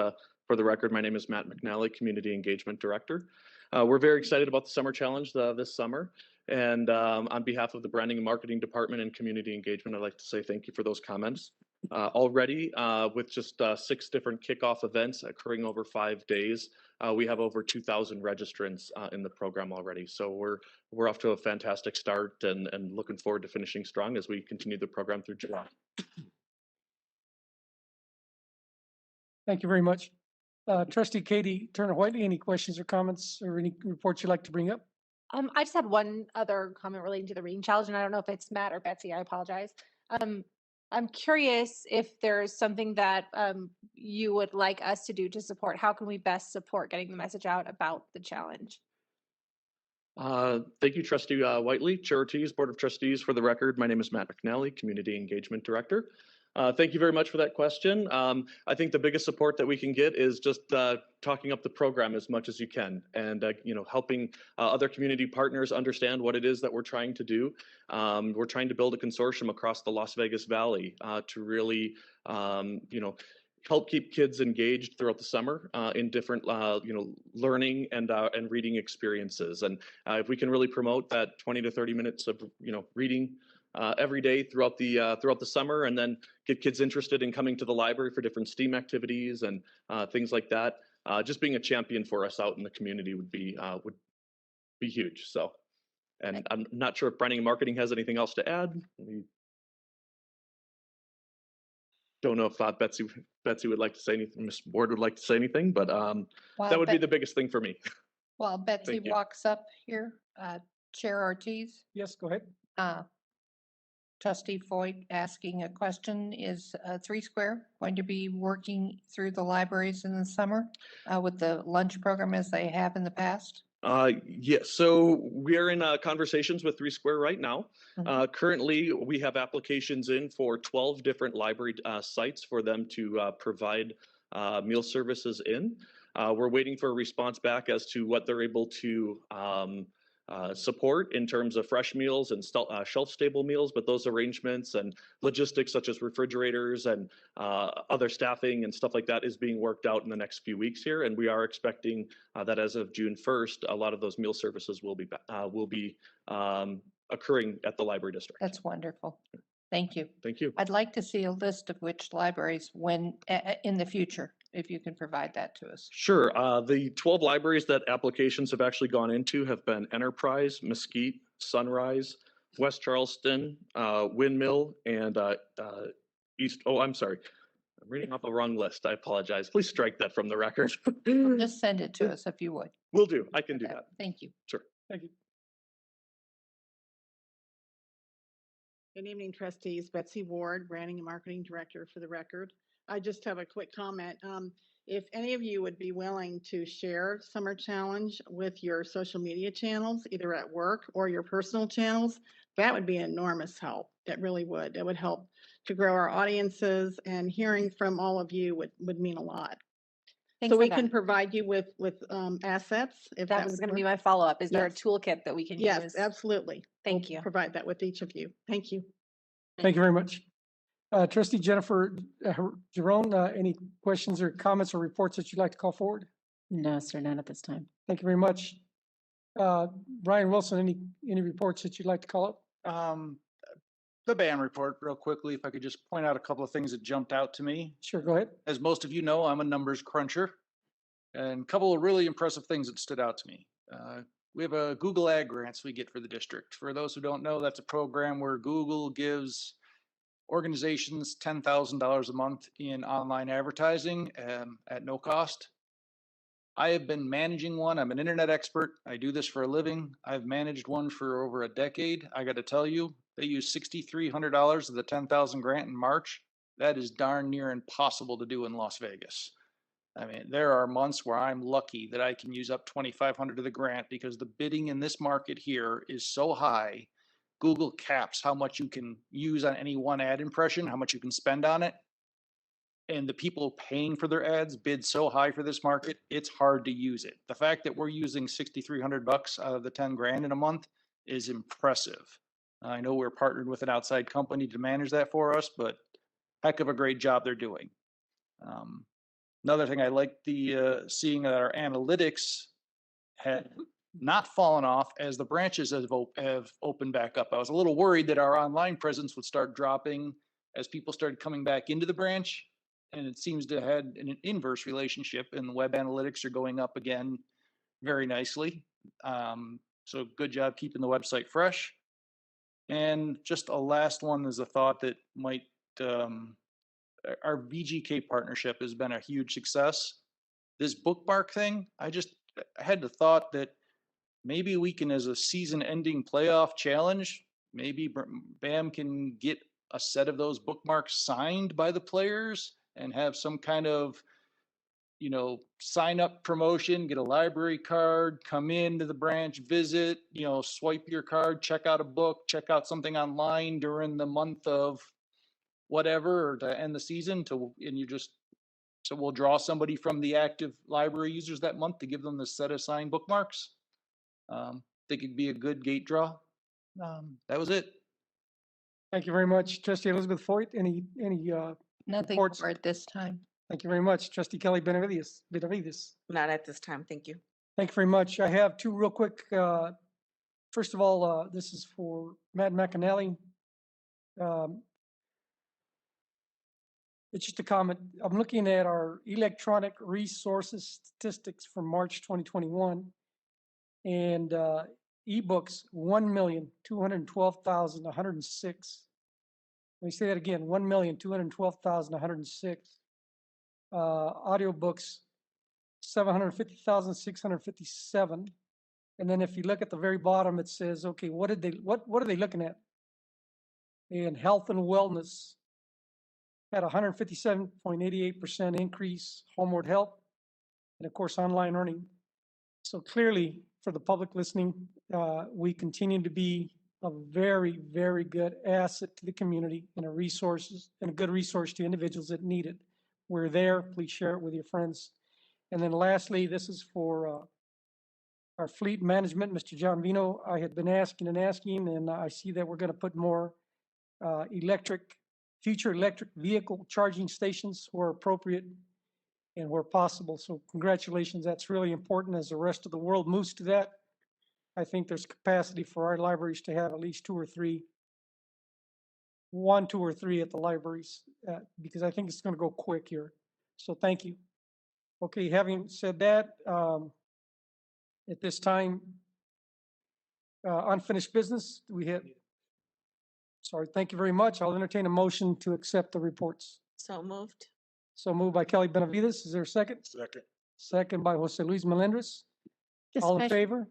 For the record, my name is Matt McNally, Community Engagement Director. We're very excited about the Summer Challenge this summer. And on behalf of the Branding and Marketing Department and Community Engagement, I'd like to say thank you for those comments. Already, with just 6 different kickoff events occurring over 5 days, we have over 2,000 registrants in the program already. So we're off to a fantastic start and looking forward to finishing strong as we continue the program through July. Thank you very much. Trustee Katie Turner-Whiteley, any questions or comments or any reports you'd like to bring up? I just had one other comment relating to the reading challenge, and I don't know if it's Matt or Betsy. I apologize. I'm curious if there's something that you would like us to do to support. How can we best support getting the message out about the challenge? Thank you, Trustee Whiteley, Chair Ortiz, Board of Trustees. For the record, my name is Matt McNally, Community Engagement Director. Thank you very much for that question. I think the biggest support that we can get is just talking up the program as much as you can, and helping other community partners understand what it is that we're trying to do. We're trying to build a consortium across the Las Vegas Valley to really, help keep kids engaged throughout the summer in different learning and reading experiences. And if we can really promote that 20 to 30 minutes of reading every day throughout the summer, and then get kids interested in coming to the library for different STEAM activities and things like that. Just being a champion for us out in the community would be huge. So, and I'm not sure if branding and marketing has anything else to add. Don't know if Betsy would like to say anything, Ms. Ward would like to say anything, but that would be the biggest thing for me. While Betsy Thank you. walks up here, Chair Ortiz, Yes, go ahead. Trustee Foyt asking a question, is Three Square going to be working through the libraries in the summer with the lunch program as they have in the past? Yes, so we're in conversations with Three Square right now. Currently, we have applications in for 12 different library sites for them to provide meal services in. We're waiting for a response back as to what they're able to support in terms of fresh meals and shelf-stable meals, but those arrangements and logistics such as refrigerators and other staffing and stuff like that is being worked out in the next few weeks here, and we are expecting that as of June 1st, a lot of those meal services will be occurring at the library district. That's wonderful. Thank you. Thank you. I'd like to see a list of which libraries when in the future, if you can provide that to us. Sure. The 12 libraries that applications have actually gone into have been Enterprise, Mesquite, Sunrise, West Charleston, Windmill, and East. Oh, I'm sorry. I'm reading off the wrong list. I apologize. Please strike that from the record. Just send it to us if you would. Will do. I can do that. Thank you. Sure. Thank you. Good evening, trustees. Betsy Ward, Branding and Marketing Director for the record. I just have a quick comment. If any of you would be willing to share Summer Challenge with your social media channels, either at work or your personal channels, that would be an enormous help. It really would. It would help to grow our audiences, and hearing from all of you would mean a lot. Thanks So for we that. can provide you with assets. If That was going to be my follow-up. Is there a toolkit that we can use? Yes, absolutely. Thank We'll you. provide that with each of you. Thank you. Thank you very much. Trustee Jennifer Jerome, any questions or comments or reports that you'd like to call forward? No, sir, none at this time. Thank you very much. Brian Wilson, any reports that you'd like to call up? The band report, real quickly, if I could just point out a couple of things that jumped out to me. Sure, go ahead. As most of you know, I'm a numbers cruncher, and a couple of really impressive things that stood out to me. We have a Google Ad grants we get for the district. For those who don't know, that's a program where Google gives organizations $10,000 a month in online advertising at no cost. I have been managing one. I'm an internet expert. I do this for a living. I've managed one for over a decade. I got to tell you, they use $6,300 of the $10,000 grant in March. That is darn near impossible to do in Las Vegas. I mean, there are months where I'm lucky that I can use up $2,500 of the grant because the bidding in this market here is so high. Google caps how much you can use on any one ad impression, how much you can spend on it. And the people paying for their ads bid so high for this market, it's hard to use it. The fact that we're using $6,300 out of the 10 grand in a month is impressive. I know we're partnered with an outside company to manage that for us, but heck of a great job they're doing. Another thing I like seeing that our analytics had not fallen off as the branches have opened back up. I was a little worried that our online presence would start dropping as people started coming back into the branch, and it seems to have had an inverse relationship, and the web analytics are going up again very nicely. So good job keeping the website fresh. And just a last one is a thought that might, our VGK partnership has been a huge success. This bookmark thing, I had the thought that maybe we can, as a season-ending playoff challenge, maybe BAM can get a set of those bookmarks signed by the players and have some kind of, sign up promotion, get a library card, come into the branch, visit, swipe your card, check out a book, check out something online during the month of whatever, or to end the season so we'll draw somebody from the active library users that month to give them the set of signed bookmarks. Think it'd be a good gate draw. That was it. Thank you very much. Trustee Elizabeth Foyt, any Nothing reports? for at this time. Thank you very much. Trustee Kelly Benavides. Not at this time, thank you. Thank you very much. I have two real quick, first of all, this is for Matt McAnally. It's just a comment. I'm looking at our electronic resources statistics from March 2021. And ebooks, 1,212,106. Let me say that again, 1,212,106. Audiobooks, 750,657. And then if you look at the very bottom, it says, okay, what are they looking at? And health and wellness had 157.88% increase, homeward help, and of course, online learning. So clearly, for the public listening, we continue to be a very, very good asset to the community and a good resource to individuals that need it. We're there. Please share it with your friends. And then lastly, this is for our fleet management, Mr. John Vino. I had been asking, and I see that we're going to put more future electric vehicle charging stations where appropriate and where possible. So congratulations, that's really important as the rest of the world moves to that. I think there's capacity for our libraries to have at least two or three at the libraries, because I think it's going to go quick here. So thank you. Okay, having said that, at this time, unfinished business, thank you very much. I'll entertain a motion to accept the reports. So moved. So moved by Kelly Benavides. Is there a second? Second. Second by Jose Luis Melendez. The All in special- favor?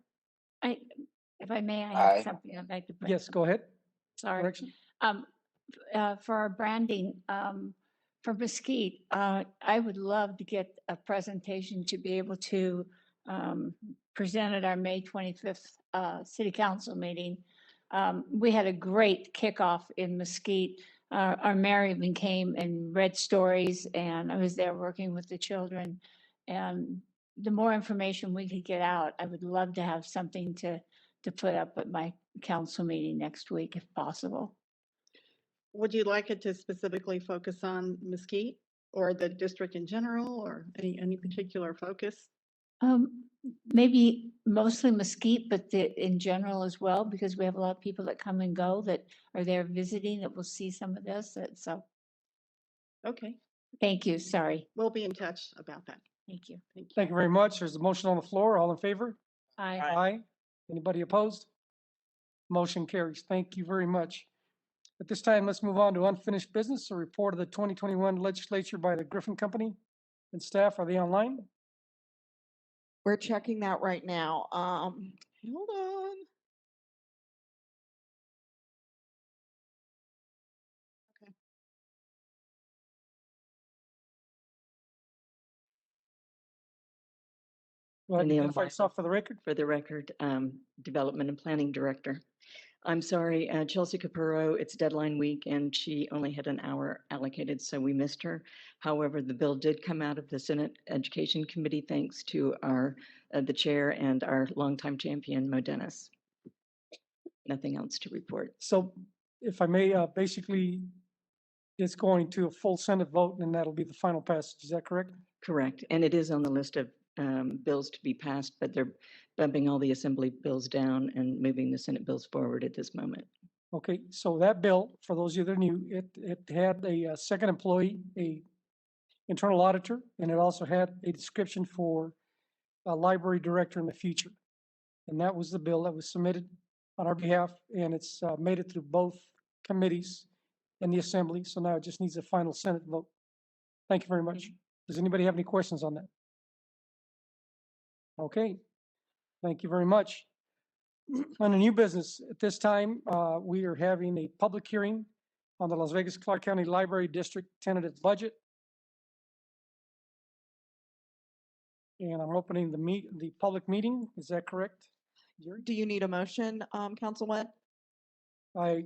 If I may, I Aye. have something I'd like to bring. Yes, go ahead. Sorry. Correction. For our branding, for Mesquite, I would love to get a presentation to be able to present at our May 25th City Council meeting. We had a great kickoff in Mesquite. Our mayor even came and read stories, and I was there working with the children. And the more information we could get out, I would love to have something to put up at my council meeting next week, if possible. Would you like it to specifically focus on Mesquite or the district in general, or any particular focus? Maybe mostly Mesquite, but in general as well, because we have a lot of people that come and go that are there visiting that will see some of this. So, Okay, thank you. Sorry. we'll be in touch about that. Thank you. Thank you. Thank you very much. There's a motion on the floor. All in favor? Aye. Aye. Anybody opposed? Motion carries. Thank you very much. At this time, let's move on to unfinished business, a report of the 2021 legislature by the Griffin Company and staff. Are they online? We're checking that right now. Hold on. Okay. Go ahead and Neil identify Meyer. yourself for the record. For the record, Development and Planning Director. I'm sorry, Chelsea Capurro, it's deadline week and she only had an hour allocated, so we missed her. However, the bill did come out of the Senate Education Committee, thanks to the chair and our longtime champion, Mo Dennis. Nothing else to report. So if I may, basically, it's going to a full Senate vote and that'll be the final passage. Is that correct? Correct, and it is on the list of bills to be passed, but they're bumping all the Assembly bills down and moving the Senate bills forward at this moment. Okay, so that bill, for those of you that are new, it had a second employee, a internal auditor, and it also had a description for a library director in the future. And that was the bill that was submitted on our behalf, and it's made it through both committees in the Assembly. So now it just needs a final Senate vote. Thank you very much. Does anybody have any questions on that? Okay, thank you very much. On a new business, at this time, we are having a public hearing on the Las Vegas Clark County Library District tentative budget. And I'm opening the public meeting. Is that correct? Do you need a motion, Councilman? I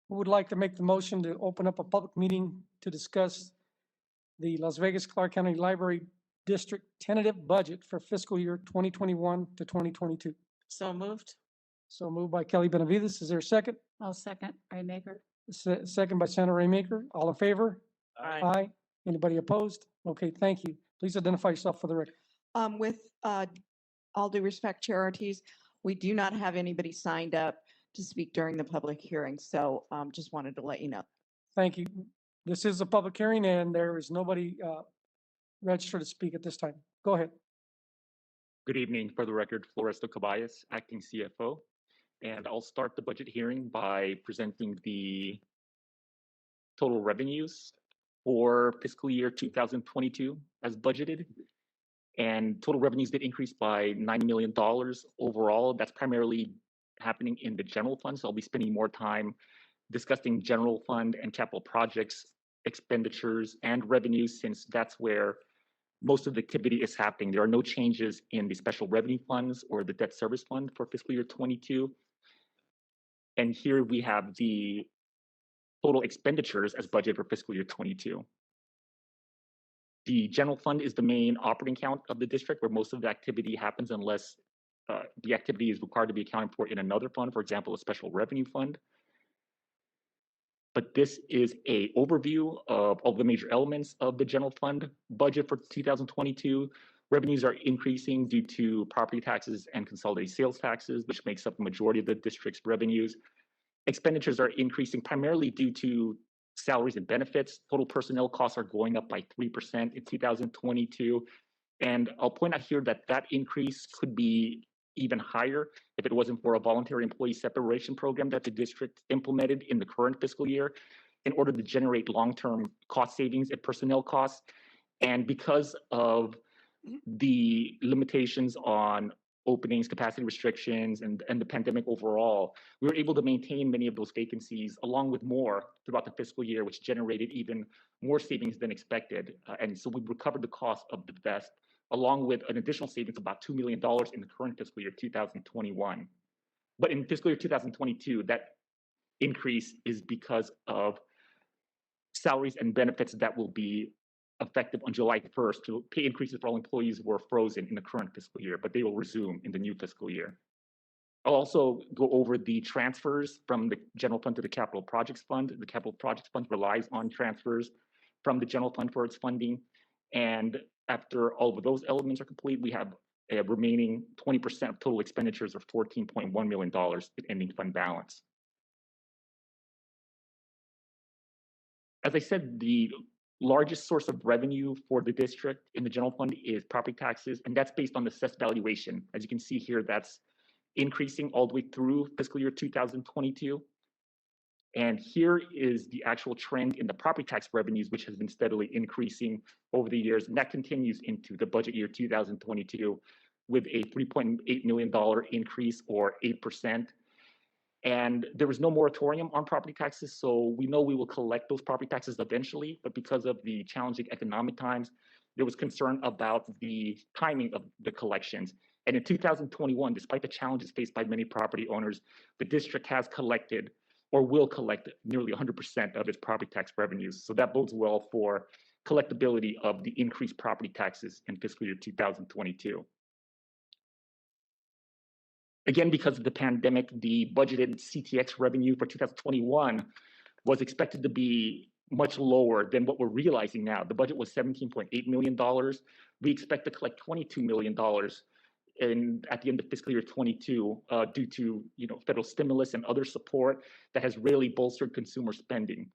would like to make the motion to open up a public meeting to discuss the Las Vegas Clark County Library District tentative budget for fiscal year 2021 to 2022. So moved. So moved by Kelly Benavides. Is there a second? I'll second. Raymaker. Second by Senator Raymaker. All in favor? Aye. Aye. Anybody opposed? Okay, thank you. Please identify yourself for the record. With all due respect, Chair Ortiz, we do not have anybody signed up to speak during the public hearing, so just wanted to let you know. Thank you. This is a public hearing and there is nobody registered to speak at this time. Go ahead. Good evening. For the record, Floresto Caballas, acting CFO. And I'll start the budget hearing by presenting the total revenues for fiscal year 2022 as budgeted. And total revenues did increase by $9 million overall. That's primarily happening in the general fund. So I'll be spending more time discussing general fund and capital projects, expenditures, and revenues, since that's where most of the activity is happening. There are no changes in the special revenue funds or the debt service fund for fiscal year 22. And here we have the total expenditures as budgeted for fiscal year 22. The general fund is the main operating account of the district where most of the activity happens unless the activity is required to be accounted for in another fund, for example, a special revenue fund. But this is an overview of all the major elements of the general fund budget for 2022. Revenues are increasing due to property taxes and consolidated sales taxes, which makes up the majority of the district's revenues. Expenditures are increasing primarily due to salaries and benefits. Total personnel costs are going up by 3% in 2022. And I'll point out here that that increase could be even higher if it wasn't for a voluntary employee separation program that the district implemented in the current fiscal year in order to generate long-term cost savings and personnel costs. And because of the limitations on openings, capacity restrictions, and the pandemic overall, we were able to maintain many of those vacancies along with more throughout the fiscal year, which generated even more savings than expected. And so we recovered the cost of the vest along with an additional savings of about $2 million in the current fiscal year 2021. But in fiscal year 2022, that increase is because of salaries and benefits that will be effective on July 1st. So pay increases for all employees were frozen in the current fiscal year, but they will resume in the new fiscal year. I'll also go over the transfers from the general fund to the capital projects fund. The capital projects fund relies on transfers from the general fund for its funding. And after all of those elements are complete, we have a remaining 20% of total expenditures of $14.1 million in ending fund balance. As I said, the largest source of revenue for the district in the general fund is property taxes, and that's based on the assessed valuation. As you can see here, that's increasing all the way through fiscal year 2022. And here is the actual trend in the property tax revenues, which has been steadily increasing over the years. And that continues into the budget year 2022 with a $3.8 million increase or 8%. And there was no moratorium on property taxes. So we know we will collect those property taxes eventually, but because of the challenging economic times, there was concern about the timing of the collections. And in 2021, despite the challenges faced by many property owners, the district has collected or will collect nearly 100% of its property tax revenues. So that bodes well for collectability of the increased property taxes in fiscal year 2022. Again, because of the pandemic, the budgeted CTX revenue for 2021 was expected to be much lower than what we're realizing now. The budget was $17.8 million. We expect to collect $22 million at the end of fiscal year 22 due to federal stimulus and other support that has really bolstered consumer spending.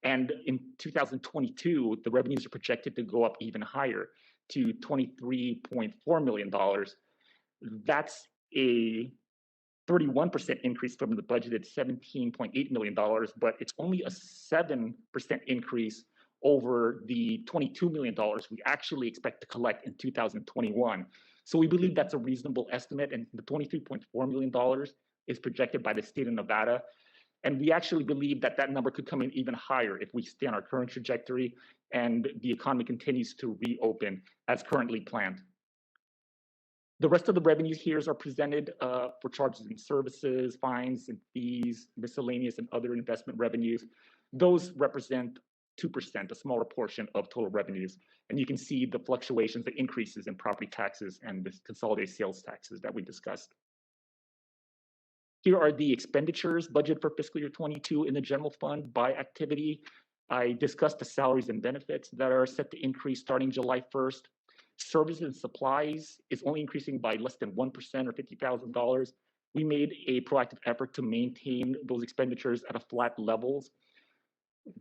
And in 2022, the revenues are projected to go up even higher to $23.4 million. That's a 31% increase from the budgeted $17.8 million, but it's only a 7% increase over the $22 million we actually expect to collect in 2021. So we believe that's a reasonable estimate, and the $23.4 million is projected by the state of Nevada. And we actually believe that that number could come in even higher if we stay on our current trajectory and the economy continues to reopen as currently planned. The rest of the revenues here are presented for charges and services, fines and fees, miscellaneous and other investment revenues. Those represent 2%, a smaller portion of total revenues. And you can see the fluctuations, the increases in property taxes and the consolidated sales taxes that we discussed. Here are the expenditures budgeted for fiscal year 22 in the general fund by activity. I discussed the salaries and benefits that are set to increase starting July 1st. Services and supplies is only increasing by less than 1% or $50,000. We made a proactive effort to maintain those expenditures at a flat levels.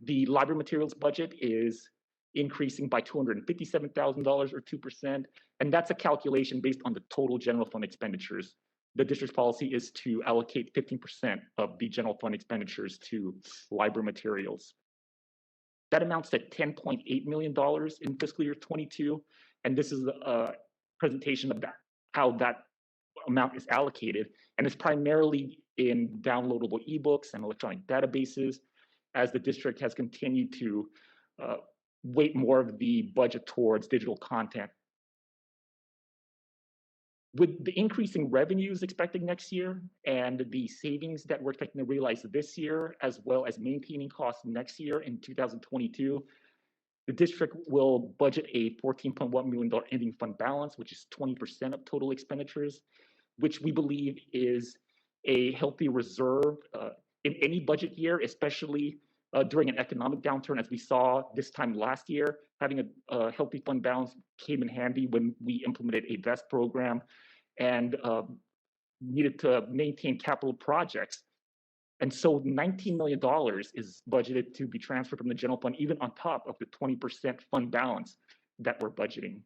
The library materials budget is increasing by $257,000 or 2%. And that's a calculation based on the total general fund expenditures. The district's policy is to allocate 15% of the general fund expenditures to library materials. That amounts to $10.8 million in fiscal year 22. And this is a presentation of that, how that amount is allocated. And it's primarily in downloadable ebooks and electronic databases, as the district has continued to weight more of the budget towards digital content. With the increasing revenues expected next year and the savings that we're expecting to realize this year, as well as maintaining costs next year in 2022, the district will budget a $14.1 million ending fund balance, which is 20% of total expenditures, which we believe is a healthy reserve in any budget year, especially during an economic downturn, as we saw this time last year. Having a healthy fund balance came in handy when we implemented a VEST program and needed to maintain capital projects. And so $19 million is budgeted to be transferred from the general fund, even on top of the 20% fund balance that we're budgeting.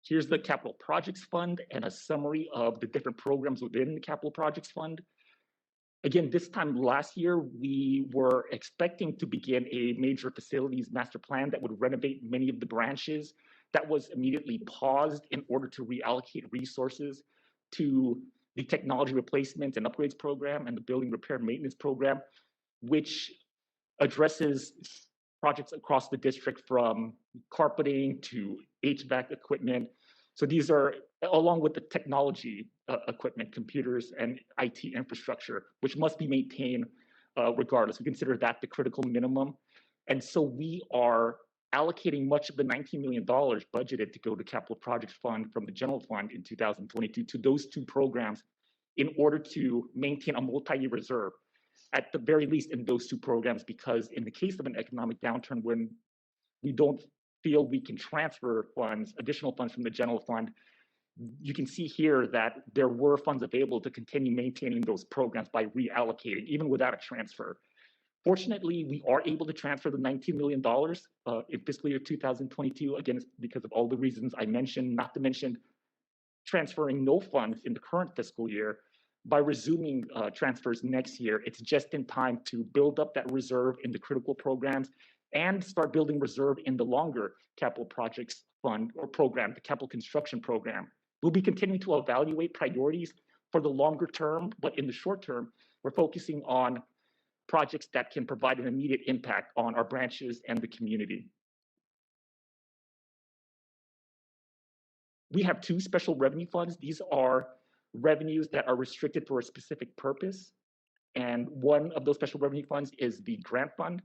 Here's the capital projects fund and a summary of the different programs within the capital projects fund. Again, this time last year, we were expecting to begin a major facilities master plan that would renovate many of the branches. That was immediately paused in order to reallocate resources to the technology replacement and upgrades program and the building repair and maintenance program, which addresses projects across the district from carpeting to HVAC equipment. So these are, along with the technology equipment, computers and IT infrastructure, which must be maintained regardless. We consider that the critical minimum. And so we are allocating much of the $19 million budgeted to go to capital projects fund from the general fund in 2022 to those two programs in order to maintain a multi-year reserve, at the very least in those two programs, because in the case of an economic downturn, when we don't feel we can transfer funds, additional funds from the general fund, you can see here that there were funds available to continue maintaining those programs by reallocating, even without a transfer. Fortunately, we are able to transfer the $19 million in fiscal year 2022, again, because of all the reasons I mentioned, not to mention transferring no funds in the current fiscal year. By resuming transfers next year, it's just in time to build up that reserve in the critical programs and start building reserve in the longer capital projects fund or program, the capital construction program. We'll be continuing to evaluate priorities for the longer term, but in the short term, we're focusing on projects that can provide an immediate impact on our branches and the community. We have two special revenue funds. These are revenues that are restricted for a specific purpose. And one of those special revenue funds is the grant fund.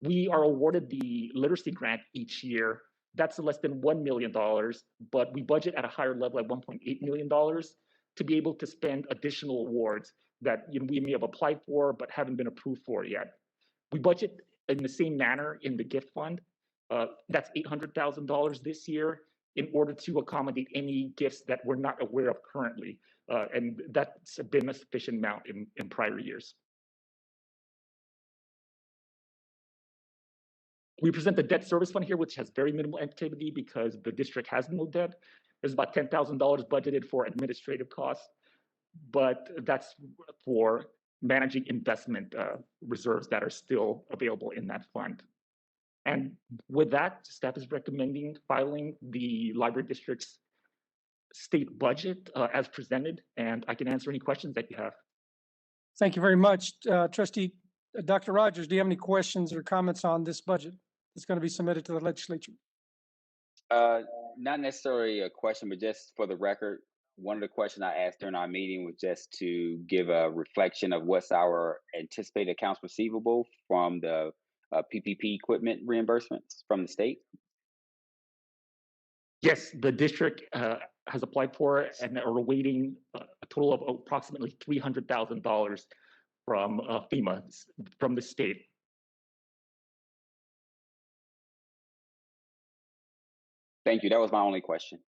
We are awarded the literacy grant each year. That's less than $1 million, but we budget at a higher level at $1.8 million to be able to spend additional awards that we may have applied for but haven't been approved for yet. We budget in the same manner in the gift fund. That's $800,000 this year in order to accommodate any gifts that we're not aware of currently. And that's been a sufficient amount in prior years. We present the debt service fund here, which has very minimal activity because the district has no debt. There's about $10,000 budgeted for administrative costs, but that's for managing investment reserves that are still available in that fund. And with that, staff is recommending filing the library district's state budget as presented, and I can answer any questions that you have. Thank you very much. Trustee Dr. Rogers, do you have any questions or comments on this budget that's going to be submitted to the legislature? Not necessarily a question, but just for the record, one of the questions I asked during our meeting was just to give a reflection of what's our anticipated accounts receivable from the PPP equipment reimbursements from the state. Yes, the district has applied for it and are awaiting a total of approximately $300,000 from FEMA, from the state. Thank you. That was my only question.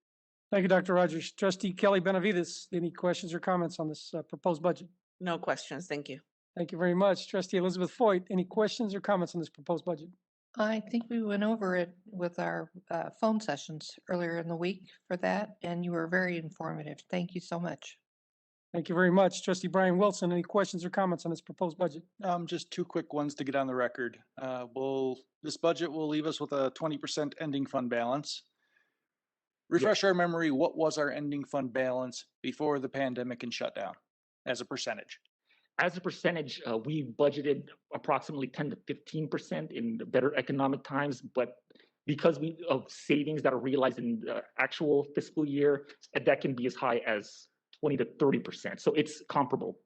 Thank you, Dr. Rogers. Trustee Kelly Benavides, any questions or comments on this proposed budget? No questions, thank you. Thank you very much. Trustee Elizabeth Foyt, any questions or comments on this proposed budget? I think we went over it with our phone sessions earlier in the week for that, and you were very informative. Thank you so much. Thank you very much. Trustee Brian Wilson, any questions or comments on this proposed budget? Just two quick ones to get on the record. This budget will leave us with a 20% ending fund balance. Refresh our memory, what was our ending fund balance before the pandemic and shutdown as a percentage? As a percentage, we budgeted approximately 10 to 15% in the better economic times, but because of savings that are realized in the actual fiscal year, that can be as high as 20 to 30%. So it's comparable.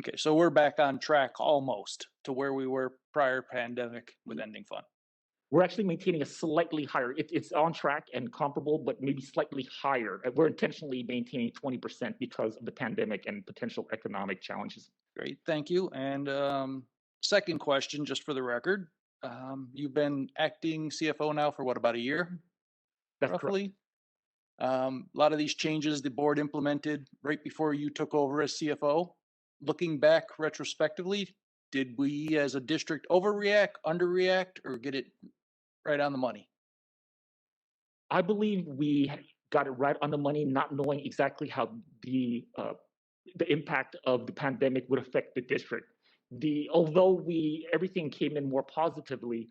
Okay, so we're back on track almost to where we were prior pandemic with ending fund. We're actually maintaining a slightly higher, it's on track and comparable, but maybe slightly higher. We're intentionally maintaining 20% because of the pandemic and potential economic challenges. Great, thank you. And second question, just for the record, you've been acting CFO now for what, about a year? That's roughly? A lot of these changes the board implemented right before you took over as CFO. Looking back retrospectively, did we as a district overreact, underreact, or get it right on the money? I believe we got it right on the money, not knowing exactly how the impact of the pandemic would affect the district. Although everything came in more positively,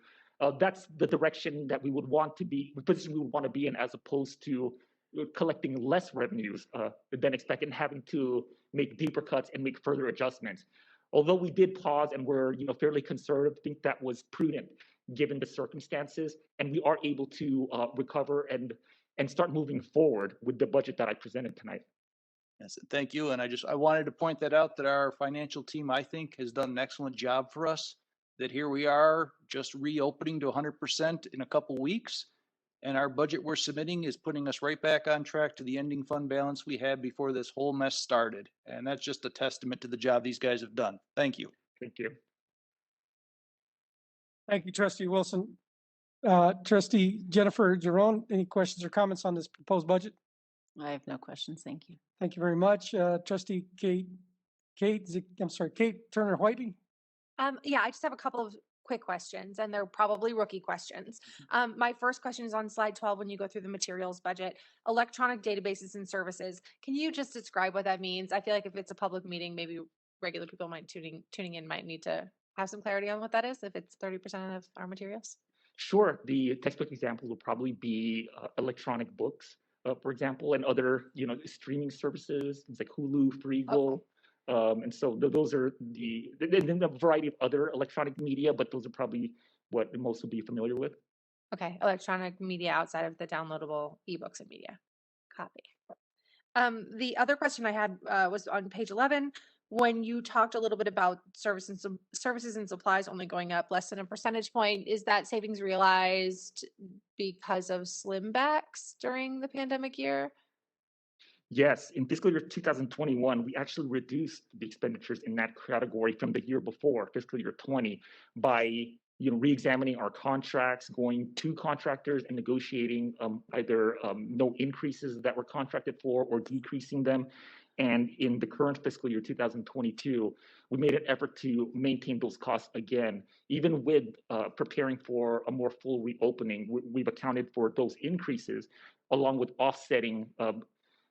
that's the direction that we would want to be, the position we would want to be in, as opposed to collecting less revenues than expected and having to make deeper cuts and make further adjustments. Although we did pause and were fairly conservative, I think that was prudent given the circumstances, and we are able to recover and start moving forward with the budget that I presented tonight. Yes, thank you. And I wanted to point that out, that our financial team, I think, has done an excellent job for us, that here we are just reopening to 100% in a couple weeks. And our budget we're submitting is putting us right back on track to the ending fund balance we had before this whole mess started. And that's just a testament to the job these guys have done. Thank you. Thank you. Thank you, Trustee Wilson. Trustee Jennifer Jerome, any questions or comments on this proposed budget? I have no questions. Thank you. Thank you very much. Trustee Kate Turner Whiteley. Yeah, I just have a couple of quick questions, and they're probably rookie questions. My first question is on slide 12 when you go through the materials budget, electronic databases and services. Can you just describe what that means? I feel like if it's a public meeting, maybe regular people tuning in might need to have some clarity on what that is, if it's 30% of our materials. Sure. The textbook example will probably be electronic books, for example, and other streaming services, things like Hulu, Freegal. And so those are then a variety of other electronic media, but those are probably what most will be familiar with. Okay, electronic media outside of the downloadable ebooks and media. Copy. The other question I had was on page 11, when you talked a little bit about services and supplies only going up less than a percentage point. Is that savings realized because of slim backs during the pandemic year? Yes, in fiscal year 2021, we actually reduced the expenditures in that category from the year before, fiscal year 20, by re-examining our contracts, going to contractors and negotiating either no increases that were contracted for or decreasing them. And in the current fiscal year 2022, we made an effort to maintain those costs again. Even with preparing for a more full reopening, we've accounted for those increases along with offsetting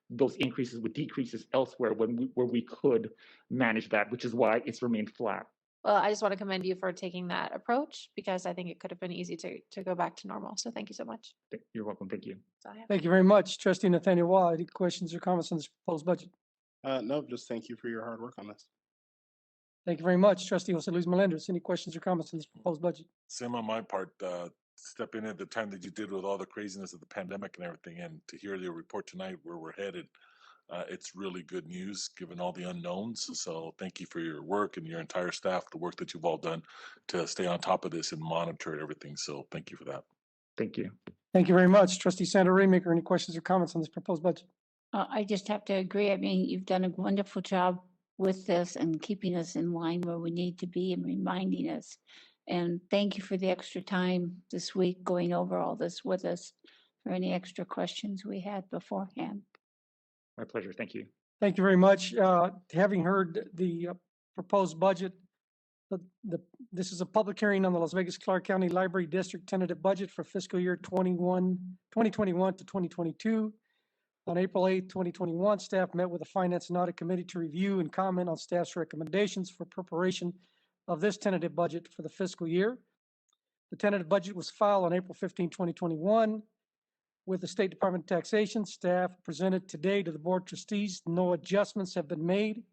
those increases with decreases elsewhere where we could manage that, which is why it's remained flat. Well, I just want to commend you for taking that approach, because I think it could have been easy to go back to normal. So thank you so much. You're welcome. Thank you. Thank you very much. Trustee Nathaniel Wah, any questions or comments on this proposed budget? No, just thank you for your hard work on this. Thank you very much. Trustee Jose Luis Melendez, any questions or comments on this proposed budget? Same on my part. Stepping in at the time that you did with all the craziness of the pandemic and everything, and to hear your report tonight where we're headed, it's really good news given all the unknowns. So thank you for your work and your entire staff, the work that you've all done to stay on top of this and monitor everything. So thank you for that. Thank you. Thank you very much. Trustee Sandra Raymaker, any questions or comments on this proposed budget? I just have to agree. I mean, you've done a wonderful job with this and keeping us in line where we need to be and reminding us. And thank you for the extra time this week going over all this with us for any extra questions we had beforehand. My pleasure. Thank you. Thank you very much. Having heard the proposed budget, this is a public hearing on the Las Vegas Clark County Library District tentative budget for fiscal year 2021 to 2022. On April 8th, 2021, staff met with the Finance and Audit Committee to review and comment on staff's recommendations for preparation of this tentative budget for the fiscal year. The tentative budget was filed on April 15, 2021 with the State Department of Taxation. Staff presented today to the Board of Trustees. No adjustments have been made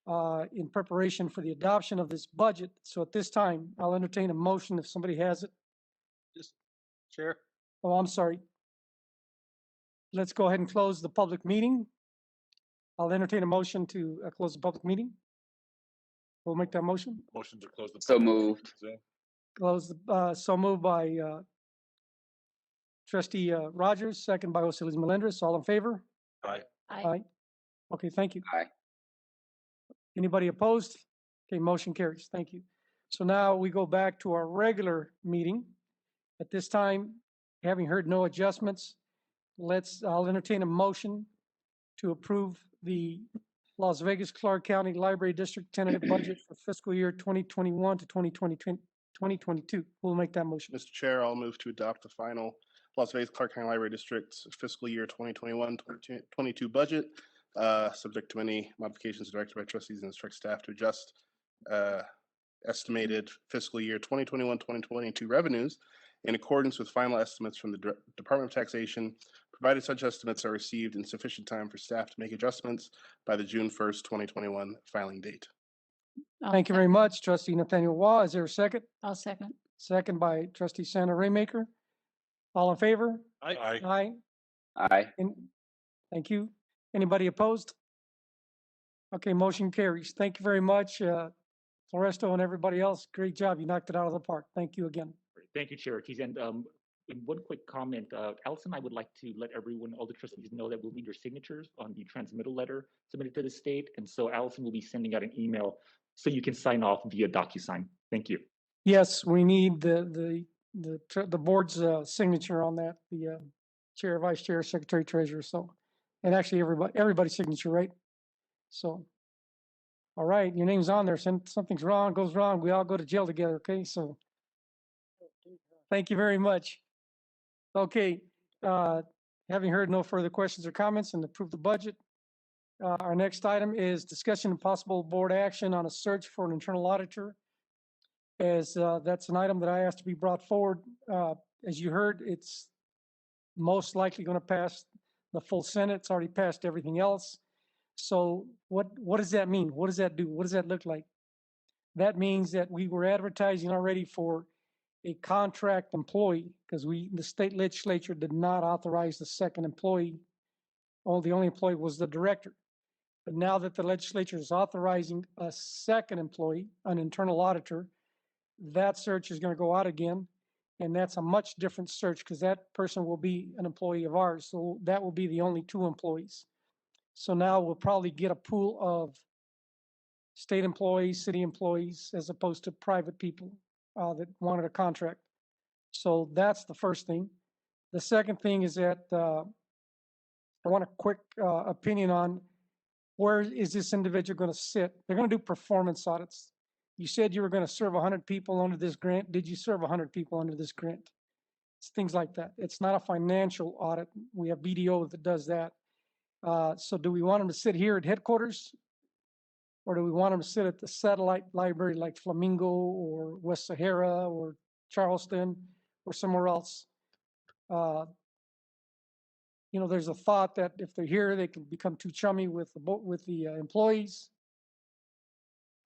in preparation for the adoption of this budget. So at this time, I'll entertain a motion if somebody has it. Just Chair. Oh, I'm sorry. Let's go ahead and close the public meeting. I'll entertain a motion to close the public meeting. We'll make that motion. Motion to close the. So public moved. meeting. Close the, so moved by Trustee Rogers, second by Osiris Melendres. All in favor? Aye. Aye. Okay, thank you. Aye. Anybody opposed? Okay, motion carries. Thank you. So now we go back to our regular meeting. At this time, having heard no adjustments, I'll entertain a motion to approve the Las Vegas Clark County Library District tentative budget for fiscal year 2021 to 2022. We'll make that motion. Mr. Chair, I'll move to adopt the final Las Vegas Clark County Library District's fiscal year 2021-22 budget, subject to any modifications directed by trustees and instruct staff to adjust estimated fiscal year 2021-2022 revenues in accordance with final estimates from the Department of Taxation, provided such estimates are received in sufficient time for staff to make adjustments by the June 1st, 2021 filing date. Thank you very much, Trustee Nathaniel Waugh. Is there a second? I'll second. Second by Trustee Sandra Raymaker. All in favor? Aye. Aye. Aye. Thank you. Anybody opposed? Okay, motion carries. Thank you very much, Floresto and everybody else. Great job. You knocked it out of the park. Thank you again. Thank you, Chair Ortiz. And in one quick comment, Allison, I would like to let everyone, all the trustees know that we'll need your signatures on the transmittal letter submitted to the state. And so Allison will be sending out an email so you can sign off via DocuSign. Thank you. Yes, we need the board's signature on that, the chair, vice chair, secretary, treasurer. So, and actually everybody's signature, right? So, all right, your name's on there. Something's wrong, goes wrong, we all go to jail together. Okay, so thank you very much. Okay, having heard no further questions or comments and approved the budget, our next item is discussion and possible board action on a search for an internal auditor. As that's an item that I asked to be brought forward. As you heard, it's most likely going to pass the full Senate. It's already passed everything else. So what does that mean? What does that do? What does that look like? That means that we were advertising already for a contract employee because the state legislature did not authorize the second employee. Oh, the only employee was the director. But now that the legislature is authorizing a second employee, an internal auditor, that search is going to go out again. And that's a much different search because that person will be an employee of ours. So that will be the only two employees. So now we'll probably get a pool of state employees, city employees, as opposed to private people that wanted a contract. So that's the first thing. The second thing is that I want a quick opinion on where is this individual going to sit? They're going to do performance audits. You said you were going to serve 100 people under this grant. Did you serve 100 people under this grant? It's things like that. It's not a financial audit. We have BDO that does that. So do we want them to sit here at headquarters? Or do we want them to sit at the satellite library like Flamingo or West Sahara or Charleston or somewhere else? You know, there's a thought that if they're here, they can become too chummy with the employees.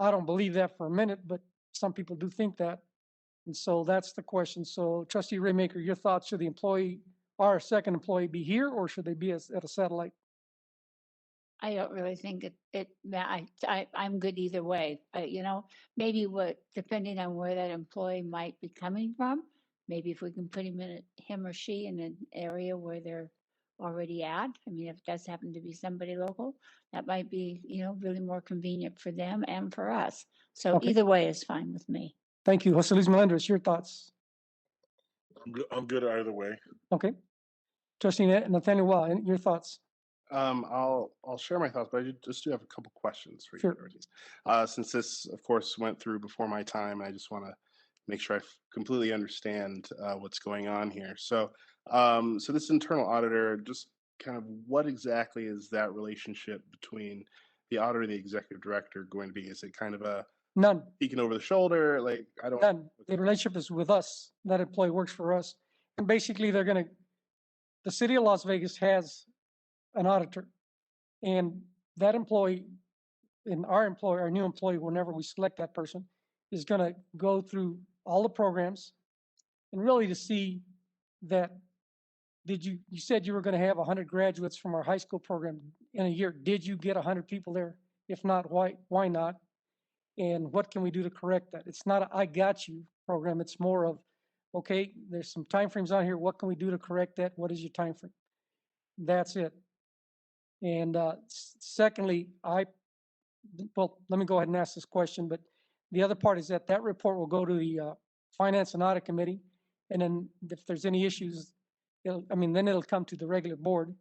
I don't believe that for a minute, but some people do think that. And so that's the question. So Trustee Raymaker, your thoughts, should the employee, our second employee, be here or should they be at a satellite? I don't really think I'm good either way. You know, maybe depending on where that employee might be coming from, maybe if we can put him or she in an area where they're already at. I mean, if it does happen to be somebody local, that might be, really more convenient for them and for us. So Okay. either way is fine with me. Thank you. Jose Luis Melendez, your thoughts? I'm good either way. Okay. Trustee Nathaniel Wow, your thoughts? I'll share my thoughts, but I just do have a couple questions for you, Sure. Trustees. Since this, of course, went through before my time, I just want to make sure I completely understand what's going on here. So, so this internal auditor, just kind of what exactly is that relationship between the auditor and the executive director going to be? Is it kind of a None. peeking over the shoulder? Like, I don't. None. The relationship is with us. That employee works for us. And basically, the city of Las Vegas has an auditor. And that employee, and our new employee, whenever we select that person, is going to go through all the programs and really to see that, you said you were going to have 100 graduates from our high school program in a year. Did you get 100 people there? If not, why not? And what can we do to correct that? It's not a I got you program. It's more of, okay, there's some timeframes on here. What can we do to correct that? What is your timeframe? That's it. And secondly, well, let me go ahead and ask this question, but the other part is that report will go to the Finance and Audit Committee. And then if there's any issues, then it'll come to the regular board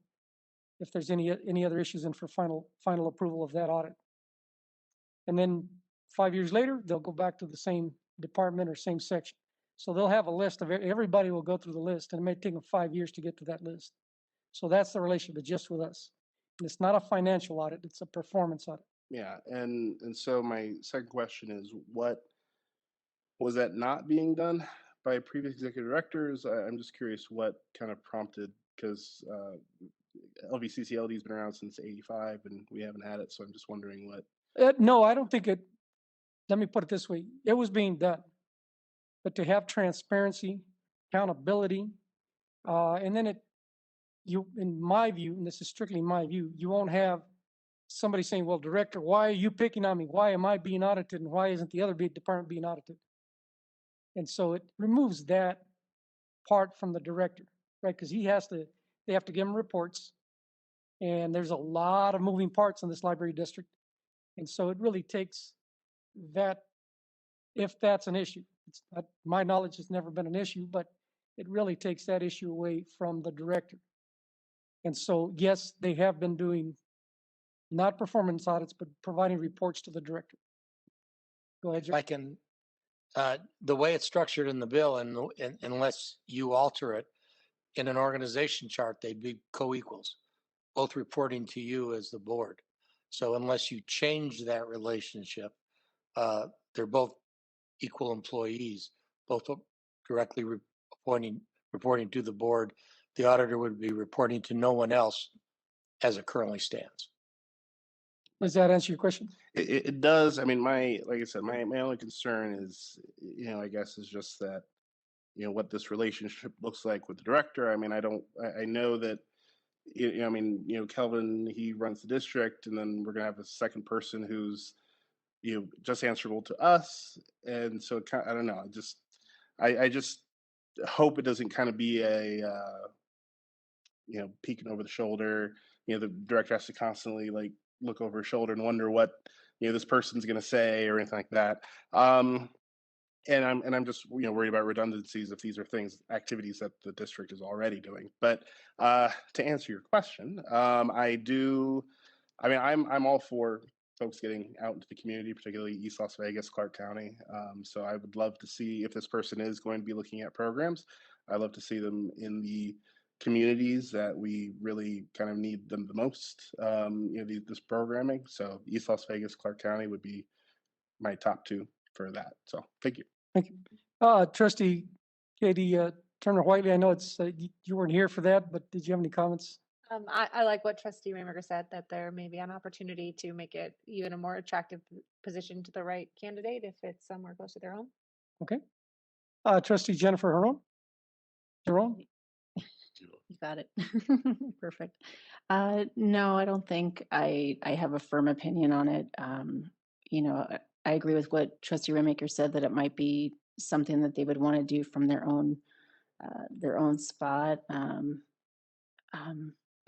if there's any other issues and for final approval of that audit. And then 5 years later, they'll go back to the same department or same section. So they'll have a list of everybody will go through the list, and it may take them 5 years to get to that list. So that's the relationship, just with us. And it's not a financial audit, it's a performance audit. Yeah, and so my second question is, what was that not being done by previous executive directors? I'm just curious what kind of prompted, because LVCCLD has been around since '85 and we haven't had it, so I'm just wondering what. No, I don't think it. Let me put it this way: it was being done, but to have transparency, accountability, and then in my view, and this is strictly my view, you won't have somebody saying, "Well, director, why are you picking on me? Why am I being audited, and why isn't the other big department being audited?" And so it removes that part from the director, right? Because they have to give him reports, and there's a lot of moving parts in this library district, and so it really takes that, if that's an issue. It's not, my knowledge has never been an issue, but it really takes that issue away from the director. And so, yes, they have been doing not performance audits, but providing reports to the director. Go ahead, If Jeff. I can, the way it's structured in the bill, and unless you alter it, in an organization chart, they'd be co-equals, both reporting to you as the board. So unless you change that relationship, they're both equal employees, both directly reporting to the board. The auditor would be reporting to no one else as it currently stands. Does that answer your question? It does. I mean, like I said, my only concern is, I guess, is just that, what this relationship looks like with the director. I mean, I know that, Kelvin, he runs the district, and then we're gonna have a second person who's, just answerable to us. And so I don't know. I just hope it doesn't kind of be a, peeking over the shoulder. The director has to constantly look over his shoulder and wonder what this person's going to say or anything like that. And I'm just worried about redundancies if these are activities that the district is already doing. But to answer your question, I'm all for folks getting out into the community, particularly East Las Vegas, Clark County. So I would love to see, if this person is going to be looking at programs, I'd love to see them in the communities that we really kind of need them the most, this programming. So East Las Vegas, Clark County would be my top two for that. So thank you. Thank you. Trustee Katie Turner Whiteley, I know you weren't here for that, but did you have any comments? I like what Trustee Raymaker said, that there may be an opportunity to make it even a more attractive position to the right candidate if it's somewhere close to their home. Okay. Trustee Jennifer Herron. You got it. Perfect. No, I don't think I have a firm opinion on it. I agree with what Trustee Raymaker said, that it might be something that they would want to do from their own spot.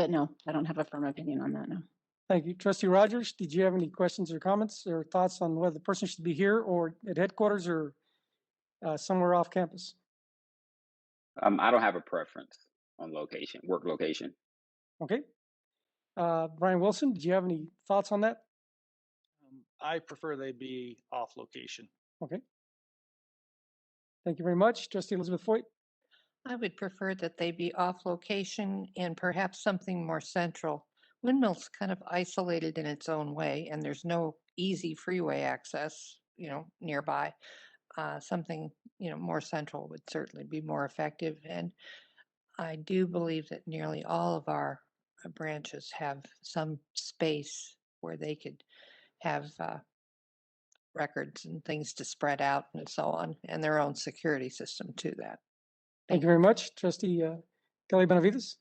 But no, I don't have a firm opinion on that, no. Thank you. Trustee Rogers, did you have any questions or comments or thoughts on whether the person should be here or at headquarters or somewhere off campus? I don't have a preference on location, work location. Okay. Brian Wilson, did you have any thoughts on that? I prefer they be off location. Okay. Thank you very much. Trustee Elizabeth Foyt. I would prefer that they be off location and perhaps something more central. Windmill's kind of isolated in its own way, and there's no easy freeway access, nearby. Something, more central would certainly be more effective. And I do believe that nearly all of our branches have some space where they could have records and things to spread out and so on, and their own security system to that. Thank you very much. Trustee Kelly Benavides.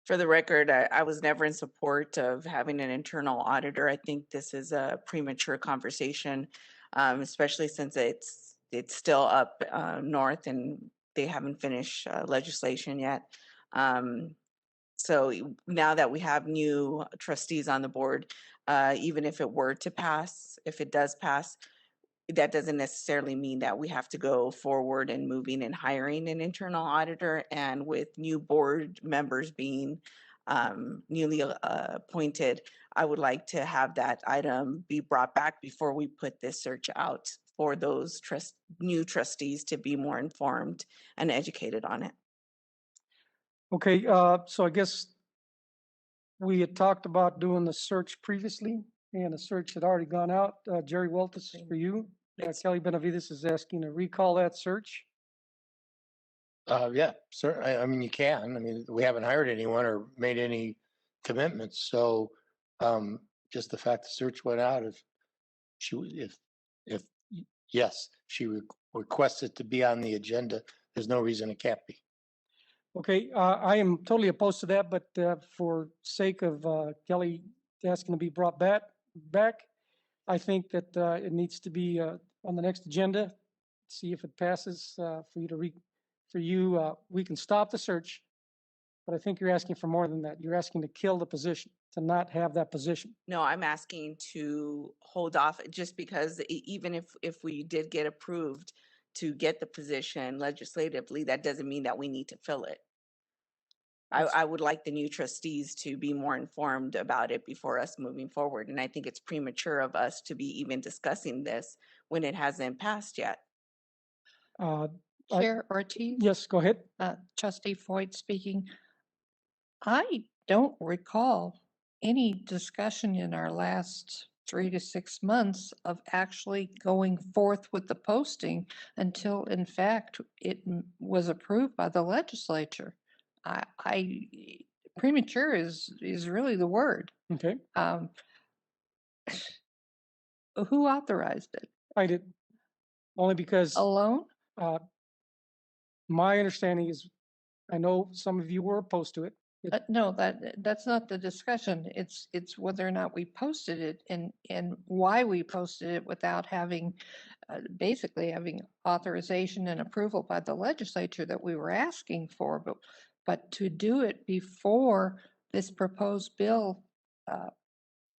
For the record, I was never in support of having an internal auditor. I think this is a premature conversation, especially since it's still up north and they haven't finished legislation yet. So now that we have new trustees on the board, even if it were to pass, if it does pass, that doesn't necessarily mean that we have to go forward and moving and hiring an internal auditor. And with new board members being newly appointed, I would like to have that item be brought back before we put this search out for those new trustees to be more informed and educated on it. Okay, so I guess we had talked about doing the search previously, and the search had already gone out. Jerry Welt, this is for you. Kelly Benavides is asking to recall that search. Yeah, sir. I mean, you can. I mean, we haven't hired anyone or made any commitments. So just the fact the search went out, if yes, she requested to be on the agenda, there's no reason it can't be. Okay, I am totally opposed to that, but for sake of Kelly asking to be brought back, I think that it needs to be on the next agenda. See if it passes for you to we can stop the search, but I think you're asking for more than that. You're asking to kill the position, to not have that position. No, I'm asking to hold off just because even if we did get approved to get the position legislatively, that doesn't mean that we need to fill it. I would like the new trustees to be more informed about it before us moving forward. And I think it's premature of us to be even discussing this when it hasn't passed yet. Chair Ortiz? Yes, go ahead. Trustee Foyt speaking. I don't recall any discussion in our last 3 to 6 months of actually going forth with the posting until, in fact, it was approved by the legislature. Premature is really the word. Okay. Who authorized it? I did. Only because alone. My understanding is, I know some of you were opposed to it. No, that's not the discussion. It's whether or not we posted it and why we posted it without having basically having authorization and approval by the legislature that we were asking for, but to do it before this proposed bill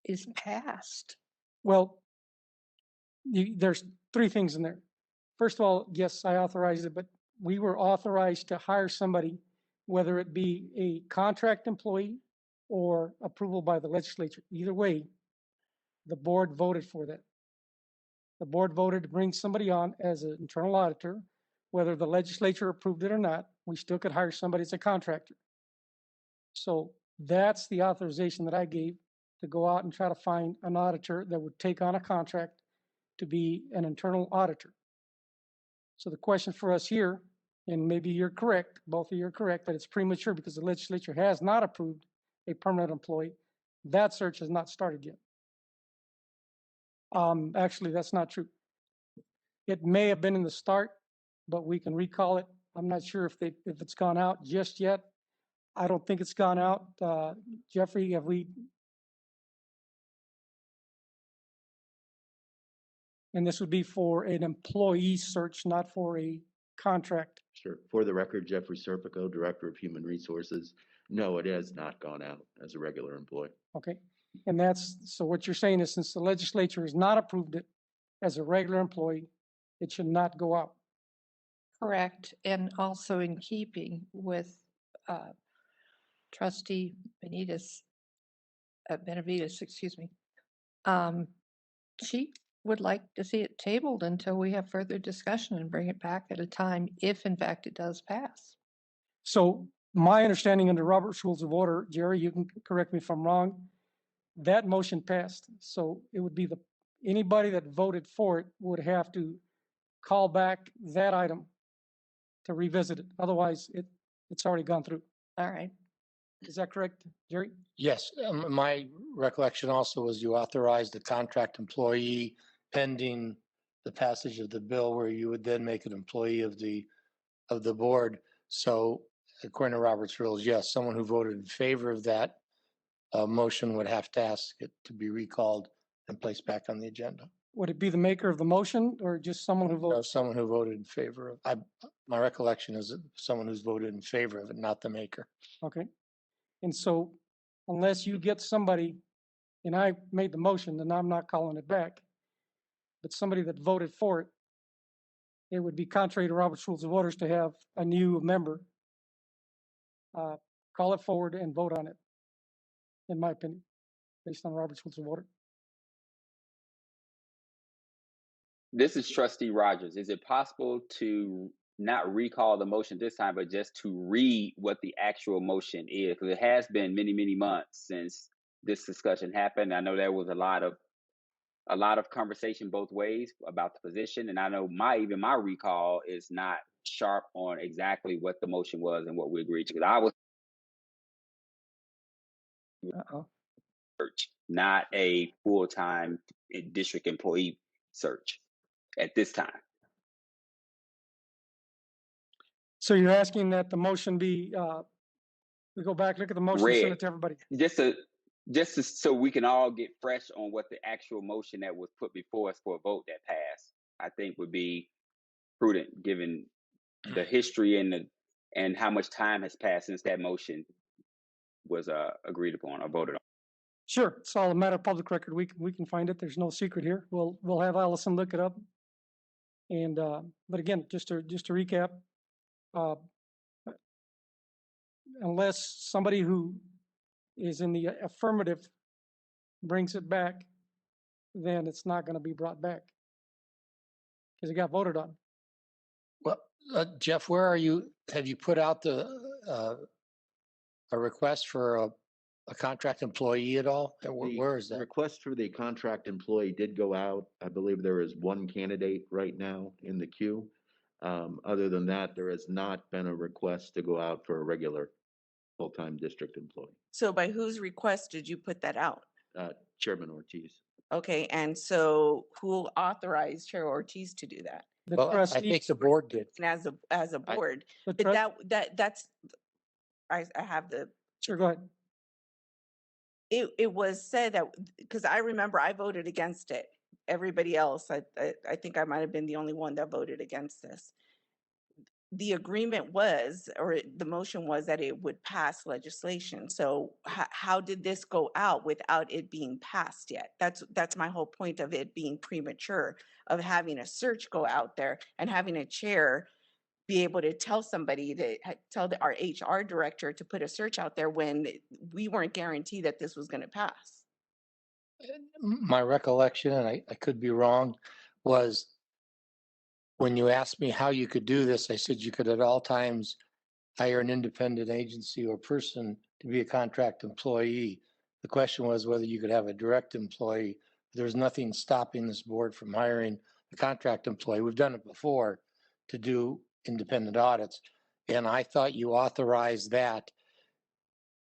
is passed. Well, there's 3 things in there. First of all, yes, I authorized it, but we were authorized to hire somebody, whether it be a contract employee or approval by the legislature. Either way, the board voted for that. The board voted to bring somebody on as an internal auditor, whether the legislature approved it or not. We still could hire somebody as a contractor. So that's the authorization that I gave to go out and try to find an auditor that would take on a contract to be an internal auditor. So the question for us here, and maybe you're correct, both of you are correct, that it's premature because the legislature has not approved a permanent employee. That search has not started yet. Actually, that's not true. It may have been in the start, but we can recall it. I'm not sure if it's gone out just yet. I don't think it's gone out. Jeffrey, have we? And this would be for an employee search, not for a contract. Sure. For the record, Jeffrey Serpico, Director of Human Resources. No, it has not gone out as a regular employee. Okay. And that's, so what you're saying is since the legislature has not approved it as a regular employee, it should not go out. Correct. And also in keeping with trustee Benavides, excuse me. She would like to see it tabled until we have further discussion and bring it back at a time if in fact it does pass. So my understanding under Robert's Rules of Order, Jerry, you can correct me if I'm wrong, that motion passed. So it would be anybody that voted for it would have to call back that item to revisit it. Otherwise, it's already gone through. All right. Is that correct, Jerry? Yes, my recollection also was you authorized the contract employee pending the passage of the bill, where you would then make an employee of the board. So according to Robert's rules, yes, someone who voted in favor of that motion would have to ask it to be recalled and placed back on the agenda. Would it be the maker of the motion or just someone who No, voted? someone who voted in favor of. My recollection is someone who's voted in favor of it, not the maker. Okay. And so unless you get somebody, and I made the motion, then I'm not calling it back, but somebody that voted for it, it would be contrary to Robert's Rules of Orders to have a new member call it forward and vote on it, in my opinion, based on Robert's Rules of Order. This is Trustee Rogers. Is it possible to not recall the motion this time, but just to read what the actual motion is? Because it has been many, many months since this discussion happened. I know there was a lot of conversation both ways about the position, and I know even my recall is not sharp on exactly what the motion was and what we agreed to. Because I was search, not a full-time district employee search at this time. So you're asking that the motion be, we go back, look at the motion, send Read. it to everybody. Just to, so we can all get fresh on what the actual motion that was put before us for a vote that passed, I think would be prudent given the history and how much time has passed since that motion was agreed upon or voted on. Sure, it's all a matter of public record. We can find it. There's no secret here. We'll have Allison look it up. And but again, just to recap, unless somebody who is in the affirmative brings it back, then it's not going to be brought back because it got voted on. Well, Jeff, where are you? Have you put out a request for a contract employee at all? Where is that? Request for the contract employee did go out. I believe there is one candidate right now in the queue. Other than that, there has not been a request to go out for a regular full-time district employee. So by whose request did you put that out? Chairman Ortiz. Okay, and so who authorized Chair Ortiz to do that? The I think the board did. And as a board, but that's I have the. Sure, go ahead. It was said that, because I remember I voted against it. Everybody else, I think I might have been the only one that voted against this. The agreement was, or the motion was, that it would pass legislation. So how did this go out without it being passed yet? That's my whole point of it being premature, of having a search go out there and having a chair be able to tell somebody tell our HR director to put a search out there when we weren't guaranteed that this was going to pass. My recollection, and I could be wrong, was when you asked me how you could do this, I said you could at all times hire an independent agency or person to be a contract employee. The question was whether you could have a direct employee. There's nothing stopping this board from hiring a contract employee. We've done it before to do independent audits. And I thought you authorized that.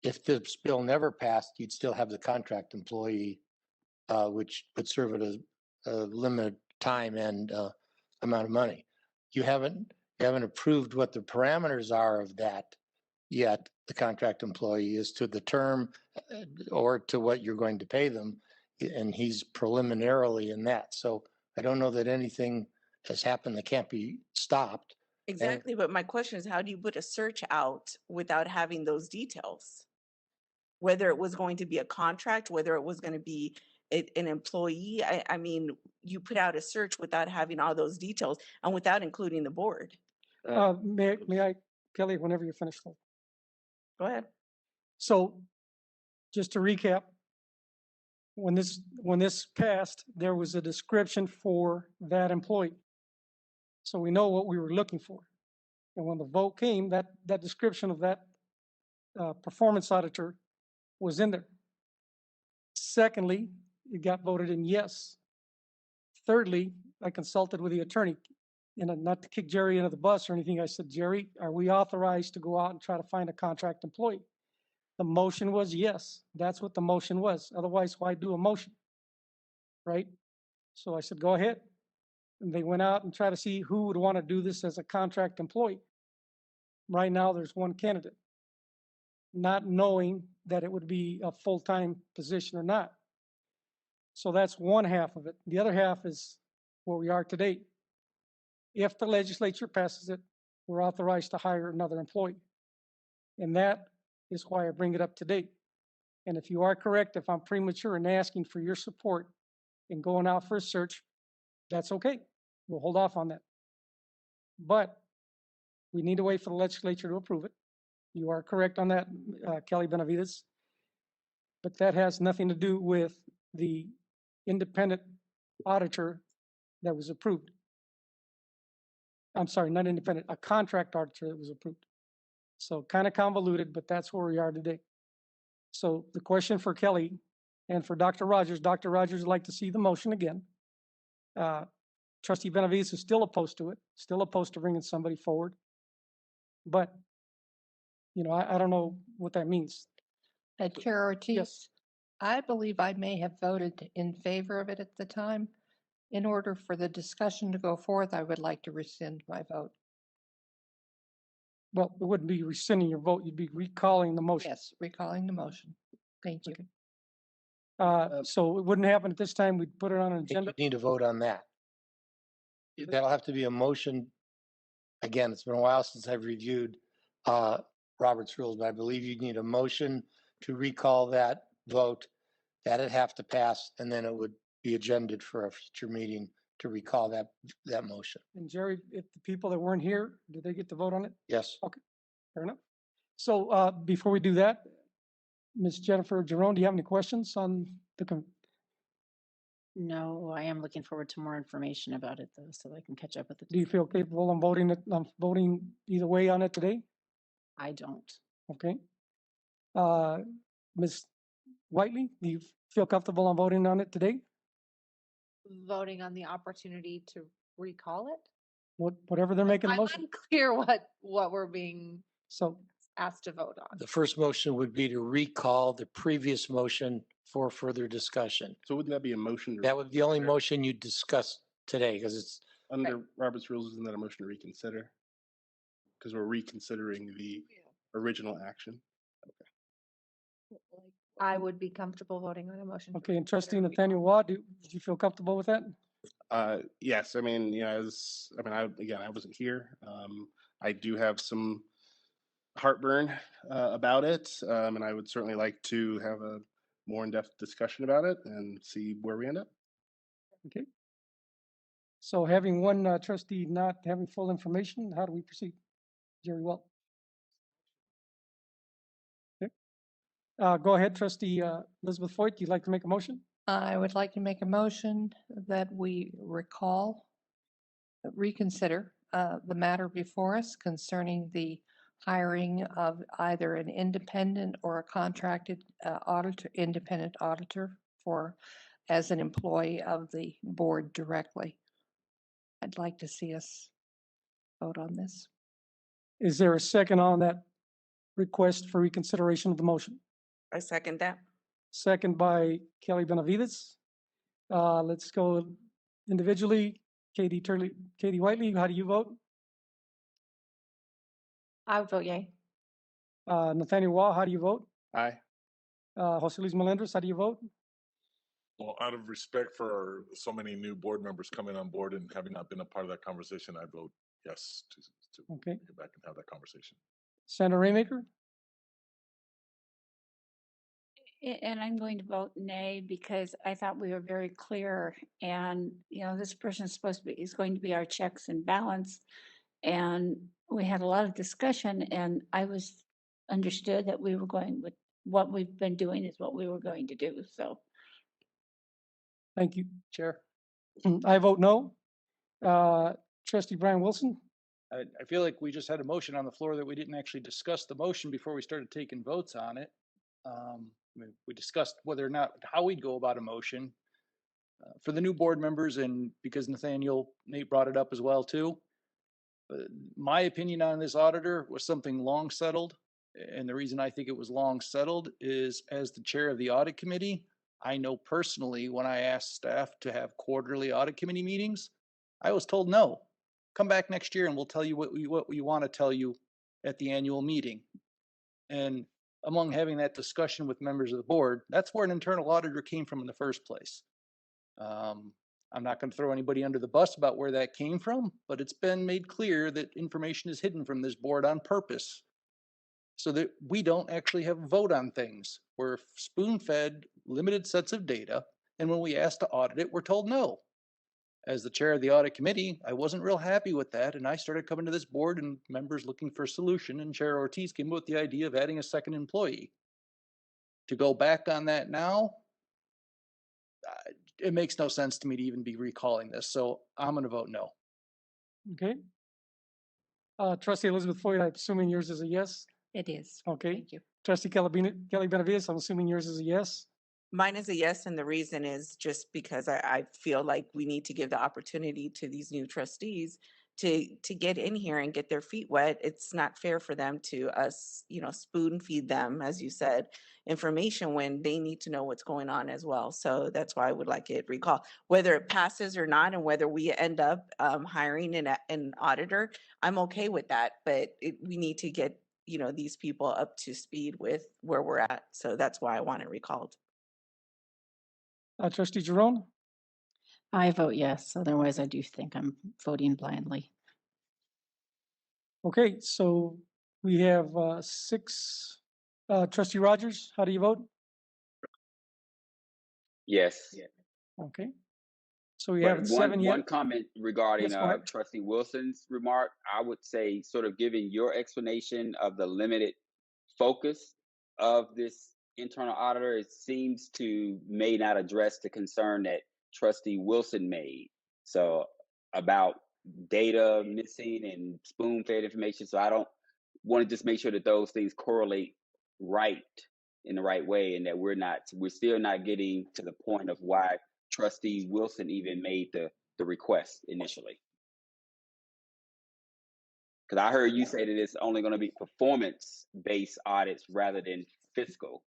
If this bill never passed, you'd still have the contract employee, which would serve at a limited time and amount of money. You haven't approved what the parameters are of that yet. The contract employee is to the term or to what you're going to pay them, and he's preliminarily in that. So I don't know that anything has happened that can't be stopped. Exactly, but my question is, how do you put a search out without having those details? Whether it was going to be a contract, whether it was going to be an employee, I mean, you put out a search without having all those details and without including the board. May I, Kelly, whenever you're finished. Go ahead. So just to recap, when this passed, there was a description for that employee. So we know what we were looking for. And when the vote came, that description of that performance auditor was in there. Secondly, it got voted in yes. Thirdly, I consulted with the attorney, and not to kick Jerry into the bus or anything. I said, Jerry, are we authorized to go out and try to find a contract employee? The motion was yes. That's what the motion was. Otherwise, why do a motion? Right? So I said, go ahead. And they went out and tried to see who would want to do this as a contract employee. Right now, there's one candidate, not knowing that it would be a full-time position or not. So that's one half of it. The other half is where we are today. If the legislature passes it, we're authorized to hire another employee. And that is why I bring it up today. And if you are correct, if I'm premature in asking for your support in going out for a search, that's okay. We'll hold off on that. But we need to wait for the legislature to approve it. You are correct on that, Kelly Benavides. But that has nothing to do with the independent auditor that was approved. I'm sorry, not independent, a contract auditor that was approved. So kind of convoluted, but that's where we are today. So the question for Kelly and for Dr. Rogers would like to see the motion again. Trustee Benavides is still opposed to it, still opposed to bringing somebody forward. But, you know, I don't know what that means. Chair Ortiz, I believe I may have voted in favor of it at the time. In order for the discussion to go forth, I would like to rescind my vote. Well, it wouldn't be rescinding your vote, you'd be recalling the motion. Yes, recalling the motion. Thank you. So it wouldn't happen at this time, we'd put it on an agenda. You need to vote on that. That'll have to be a motion. Again, it's been a while since I've reviewed Robert's rules, but I believe you need a motion to recall that vote. That'd have to pass, and then it would be agended for a future meeting to recall that motion. And Jerry, if the people that weren't here, did they get to vote on it? Yes. Okay, fair enough. So before we do that, Ms. Jennifer Jerome, do you have any questions on the? No, I am looking forward to more information about it though, so I can catch up with it. Do you feel capable of voting either way on it today? I don't. Okay. Ms. Whiteley, do you feel comfortable on voting on it today? Voting on the opportunity to recall it? Whatever they're making a I'm motion. unclear what we're being So asked to vote on. The first motion would be to recall the previous motion for further discussion. So wouldn't that be a motion? That would be the only motion you discuss today, because it's Under Robert's rules, isn't that a motion to reconsider? Because we're reconsidering the original action. I would be comfortable voting on a motion. okay, and Trustee Nathaniel Watt, do you feel comfortable with that? Yes, I mean, you know, I wasn't here. I do have some heartburn about it, and I would certainly like to have a more in-depth discussion about it and see where we end up. Okay. So having one trustee not having full information, how do we proceed? Jerry Walt. Okay. Go ahead, Trustee Elizabeth Foyt, you'd like to make a motion? I would like to make a motion that we reconsider the matter before us concerning the hiring of either an independent or a contracted independent auditor as an employee of the board directly. I'd like to see us vote on this. Is there a second on that request for reconsideration of the motion? I second that. Second by Kelly Benavides. Let's go individually. Katie Whiteley, how do you vote? I would vote yay. Nathaniel Wah, how do you vote? Aye. Jose Luis Melendres, how do you vote? Well, out of respect for so many new board members coming on board and having not been a part of that conversation, I vote yes, to Okay. get back and have that conversation. Senator Raymaker? And I'm going to vote nay because I thought we were very clear and, you know, this person is going to be our checks and balance. And we had a lot of discussion and I was understood that we were going with what we've been doing is what we were going to do. So Thank you, Chair. I vote no. Trustee Brian Wilson? I feel like we just had a motion on the floor that we didn't actually discuss the motion before we started taking votes on it. I mean, we discussed whether or not, how we'd go about a motion. For the new board members, and because Nate brought it up as well too. My opinion on this auditor was something long settled. And the reason I think it was long settled is, as the chair of the audit committee, I know personally when I asked staff to have quarterly audit committee meetings, I was told no. Come back next year and we'll tell you what we want to tell you at the annual meeting. And among having that discussion with members of the board, that's where an internal auditor came from in the first place. I'm not going to throw anybody under the bus about where that came from, but it's been made clear that information is hidden from this board on purpose so that we don't actually have a vote on things. We're spoon-fed limited sets of data, and when we ask to audit it, we're told no. As the chair of the audit committee, I wasn't real happy with that, and I started coming to this board and members looking for a solution, and Chair Ortiz came up with the idea of adding a second employee. To go back on that now, it makes no sense to me to even be recalling this, so I'm going to vote no. Okay. Trustee Elizabeth Foy, I'm assuming yours is a yes? It is. Okay. Thank you. Trustee Kelly Benavides, I'm assuming yours is a yes? Mine is a yes, and the reason is just because I feel like we need to give the opportunity to these new trustees to get in here and get their feet wet. It's not fair for them to us, you know, spoon feed them, as you said, information when they need to know what's going on as well. So that's why I would like it recalled. Whether it passes or not, and whether we end up hiring an auditor, I'm okay with that. But we need to get, you know, these people up to speed with where we're at. So that's why I want it recalled. Trustee Jerome? I vote yes. Otherwise, I do think I'm voting blindly. Okay, so we have six. Trustee Rogers, how do you vote? Yes. Okay. So we But have seven yet. one comment regarding Yes, go ahead. Trustee Wilson's remark, I would say, sort of giving your explanation of the limited focus of this internal auditor, it seems to may not address the concern that Trustee Wilson made. So about data missing and spoon-fed information. So I don't want to just make sure that those things correlate right in the right way, and that we're still not getting to the point of why Trustee Wilson even made the request initially. Because I heard you say that it's only going to be performance-based audits rather than fiscal.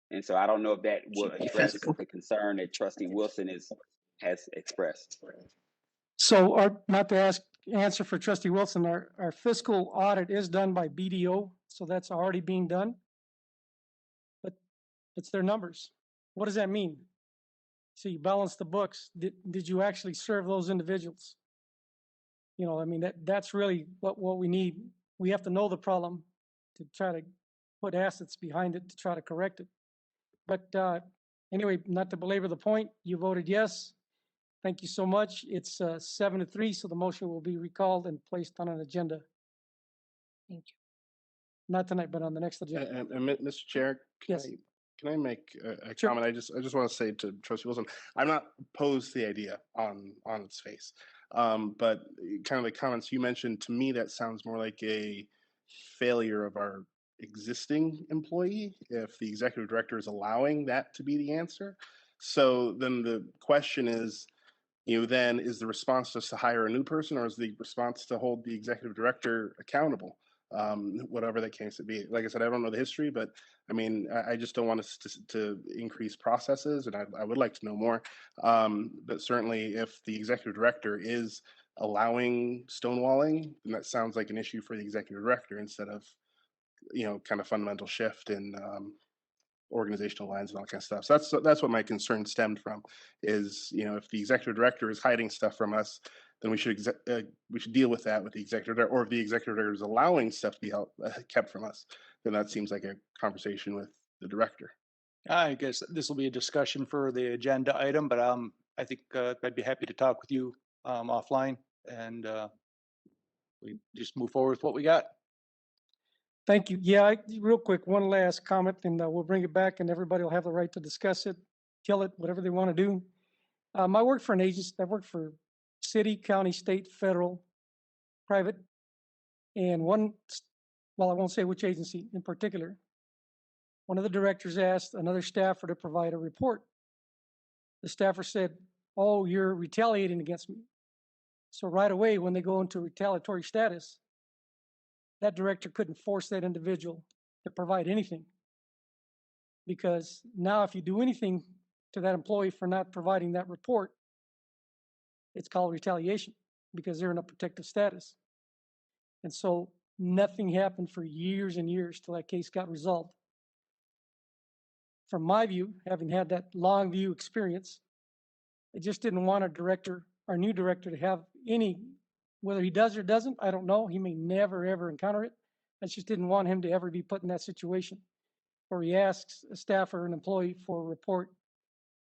And so I don't know if that will address the concern that Trustee Wilson has expressed. So not to answer for Trustee Wilson, our fiscal audit is done by BDO, so that's already being done. But it's their numbers. What does that mean? So you balance the books. Did you actually serve those individuals? You know, I mean, that's really what we need. We have to know the problem to try to put assets behind it to try to correct it. But anyway, not to belabor the point, you voted yes. Thank you so much. It's 7-3, so the motion will be recalled and placed on an agenda. Thank you. Not tonight, but on the next agenda. And Mr. Chair, Yes. Can I make a Sure. comment? I just want to say to Trustee Wilson, I'm not opposed to the idea on its face, but kind of the comments you mentioned, to me, that sounds more like a failure of our existing employee if the executive director is allowing that to be the answer. So then the question is, then is the response just to hire a new person, or is the response to hold the executive director accountable? Whatever that case would be. Like I said, I don't know the history, but I mean, I just don't want us to increase processes, and I would like to know more. But certainly, if the executive director is allowing stonewalling, then that sounds like an issue for the executive director instead of, kind of fundamental shift in organizational lines and all kind of stuff. So that's what my concern stemmed from. Is if the executive director is hiding stuff from us, then we should deal with that with the executive director, or if the executive director is allowing stuff to be kept from us, then that seems like a conversation with the director. I guess this will be a discussion for the agenda item, but I think I'd be happy to talk with you offline and we just move forward with what we got. Thank you. Yeah, real quick, one last comment, and we'll bring it back, and everybody will have the right to discuss it, kill it, whatever they want to do. I work for an agency. I work for city, county, state, federal, private, and well, I won't say which agency in particular. One of the directors asked another staffer to provide a report. The staffer said, "Oh, you're retaliating against me." So right away, when they go into retaliatory status, that director couldn't force that individual to provide anything. Because now if you do anything to that employee for not providing that report, it's called retaliation because they're in a protective status. And so nothing happened for years and years till that case got resolved. From my view, having had that long view experience, I just didn't want our new director to have any, whether he does or doesn't, I don't know. He may never, ever encounter it. I just didn't want him to ever be put in that situation where he asks a staff or an employee for a report.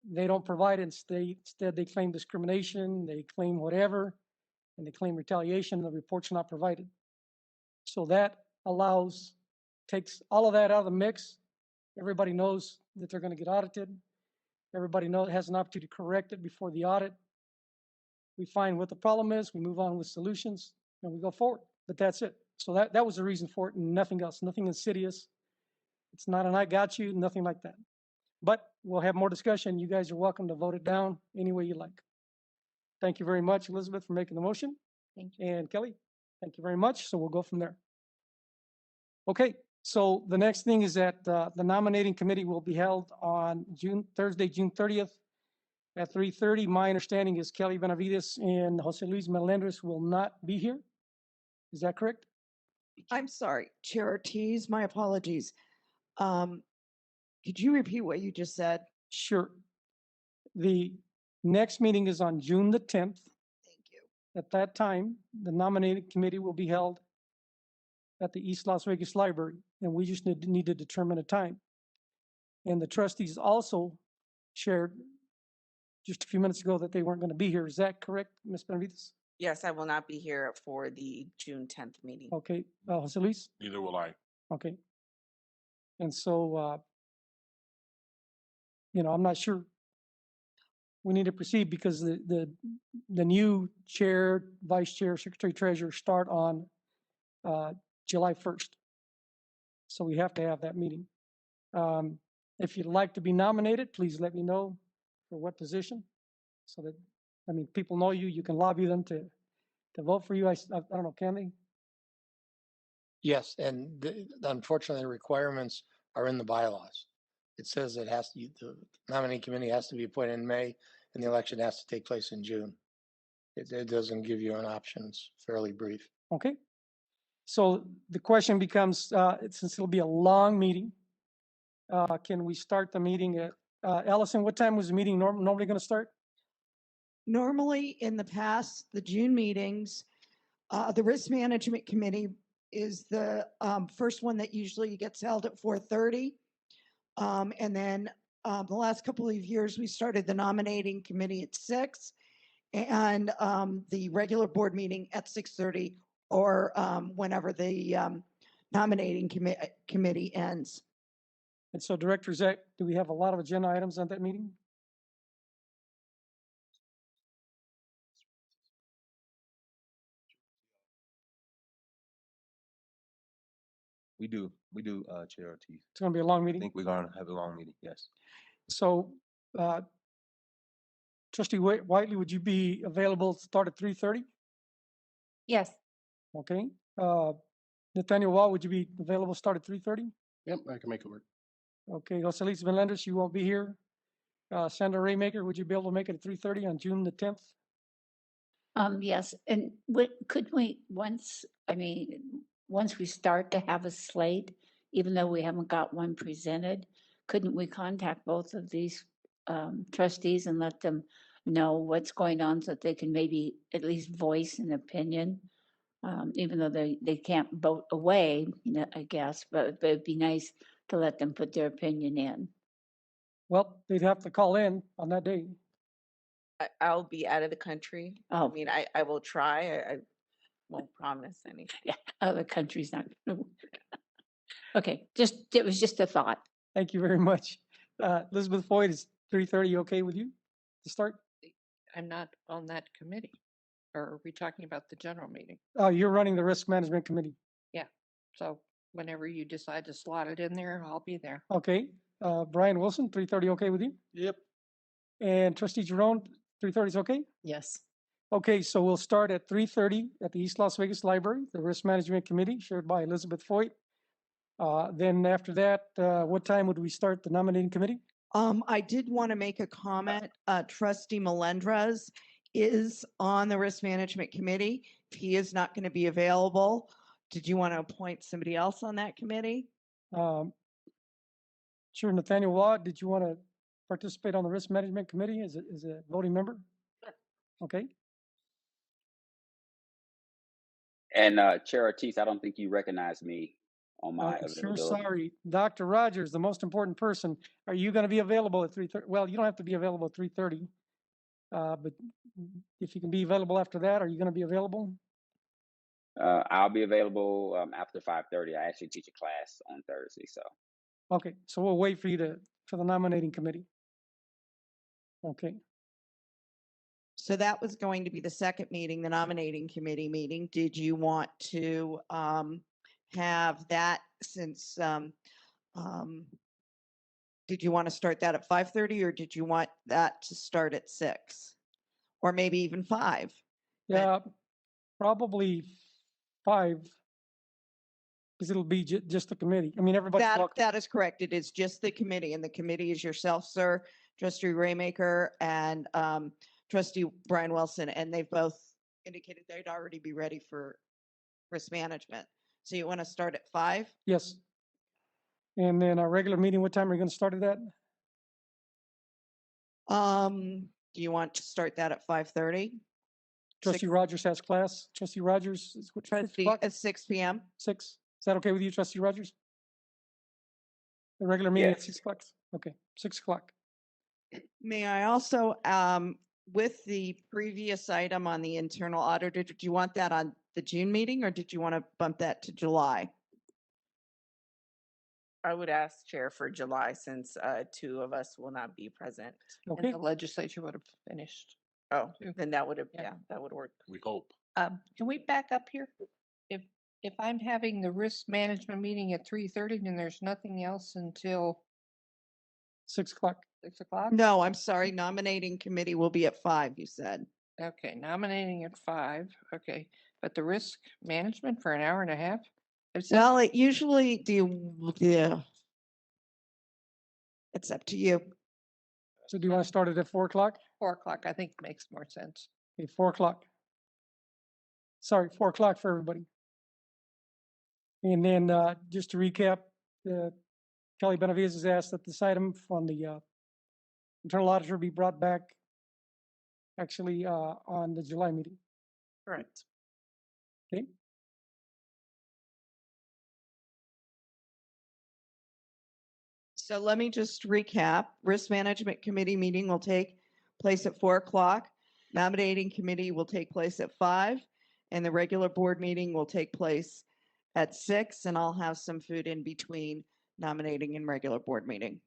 They don't provide it. Instead, they claim discrimination, they claim whatever, and they claim retaliation, and the report's not provided. So that takes all of that out of the mix. Everybody knows that they're going to get audited. Everybody has an opportunity to correct it before the audit. We find what the problem is, we move on with solutions, and we go forward. But that's it. So that was the reason for it, and nothing else, nothing insidious. It's not an I got you, nothing like that. But we'll have more discussion. You guys are welcome to vote it down any way you like. Thank you very much, Elizabeth, for making the motion. Thank you. And Kelly, thank you very much. So we'll go from there. Okay, so the next thing is that the nominating committee will be held on Thursday, June 30th at 3:30. My understanding is Kelly Benavides and Jose Luis Melendres will not be here. Is that correct? I'm sorry, Chair Ortiz, my apologies. Could you repeat what you just said? Sure. The next meeting is on June the 10th. Thank you. At that time, the nominating committee will be held at the East Las Vegas Library, and we just need to determine a time. And the trustees also shared just a few minutes ago that they weren't going to be here. Is that correct, Ms. Benavides? Yes, I will not be here for the June 10th meeting. Okay, Jose Luis? Neither will I. Okay. And so, I'm not sure we need to proceed because the new chair, vice chair, secretary, treasurer start on July 1st. So we have to have that meeting. If you'd like to be nominated, please let me know for what position so that, people know you can lobby them to vote for you. I don't know, can they? Yes, and unfortunately, the requirements are in the bylaws. It says the nominating committee has to be appointed in May, and the election has to take place in June. It doesn't give you an option. It's fairly brief. Okay. So the question becomes, since it'll be a long meeting, can we start the meeting at, Allison, what time was the meeting normally going to start? Normally, in the past, the June meetings, the Risk Management Committee is the first one that usually gets held at 4:30. And then the last couple of years, we started the nominating committee at 6 and the regular board meeting at 6:30 or whenever the nominating committee ends. And so Director Zach, do we have a lot of agenda items on that meeting? We do, Chair Ortiz. It's going to be a long I meeting. think we're going to have a long meeting, yes. So, Trustee Whiteley, would you be available to start at 3:30? Yes. Okay. Nathaniel Wall, would you be available to start at 3:30? Yep, I can make it work. Okay. Jose Luis Melendres, you won't be here. Sandra Raymaker, would you be able to make it at 3:30 on June the 10th? Yes, and could we, once we start to have a slate, even though we haven't got one presented, couldn't we contact both of these trustees and let them know what's going on so that they can maybe at least voice an opinion. Even though they can't vote away, I guess, but it'd be nice to let them put their opinion in. Well, they'd have to call in on that day. I'll be out of the country. Oh. I mean, I will try. I won't promise anything. Yeah, other countries not gonna work. Okay, it was just a thought. Thank you very much. Elizabeth Foyd, is 3:30 okay with you to start? I'm not on that committee. Or are we talking about the general meeting? Oh, you're running the Risk Management Committee. Yeah, so whenever you decide to slot it in there, I'll be there. Okay, Brian Wilson, 3:30 okay with you? Yep. And Trustee Jerome, 3:30 is okay? Yes. Okay, so we'll start at 3:30 at the East Las Vegas Library, the Risk Management Committee, chaired by Elizabeth Foyd. Then after that, what time would we start the nominating committee? I did want to make a comment. Trustee Melendrez is on the Risk Management Committee. If he is not going to be available, did you want to appoint somebody else on that committee? Sure, Nathaniel Waugh, did you want to participate on the Risk Management Committee as a voting member? Sure. Okay, And Chair Ortiz, I don't think you recognize me on my I'm sure availability. sorry. Dr. Rogers, the most important person, are you going to be available at 3:30? Well, you don't have to be available at 3:30. But if you can be available after that, are you going to be available? I'll be available after 5:30. I actually teach a class on Thursday, so. Okay, so we'll wait for you for the nominating committee. Okay, So that was going to be the second meeting, the nominating committee meeting. Did you want to have that since, did you want to start that at 5:30 or did you want that to start at 6? Or maybe even 5? yeah, probably 5, because it'll be just the committee. I mean, everybody's welcome. That is correct. It is just the committee, and the committee is yourself, sir, Trustee Raymaker, and Trustee Brian Wilson, and they've both indicated they'd already be ready for risk management. So you want to start at 5? Yes. And then our regular meeting, what time are you going to start it at? Do you want to start that at 5:30? Trustee Rogers has class. Trustee Rogers, is what, 6 Trustee o'clock? at 6 p.m. 6. Is that okay with you, Trustee Rogers? The regular meeting at Yes. 6 o'clock? Okay, 6 o'clock. May I also, with the previous item on the internal auditor, did you want that on the June meeting or did you want to bump that to July? I would ask Chair for July since 2 of us will not be present. Okay, And the legislature would have finished. Oh, Two. then that would have, Yeah. yeah, that would work. We hope. Can we back up here? If I'm having the risk management meeting at 3:30, then there's nothing else until 6 o'clock. 6 o'clock? No, I'm sorry, nominating committee will be at 5, you said. Okay, nominating at 5, okay, but the risk management for an hour and a half? Well, it usually, yeah. It's up to you. So do you want to start it at 4 o'clock? 4 o'clock, I think makes more sense. Okay, 4 o'clock. Sorry, 4 o'clock for everybody. And then just to recap, Kelly Benavides has asked that this item on the internal auditor be brought back actually on the July meeting. Correct. Okay. So let me just recap. Risk Management Committee meeting will take place at 4 o'clock. Nominating committee will take place at 5, and the regular board meeting will take place at 6, and I'll have some food in between nominating and regular board meeting.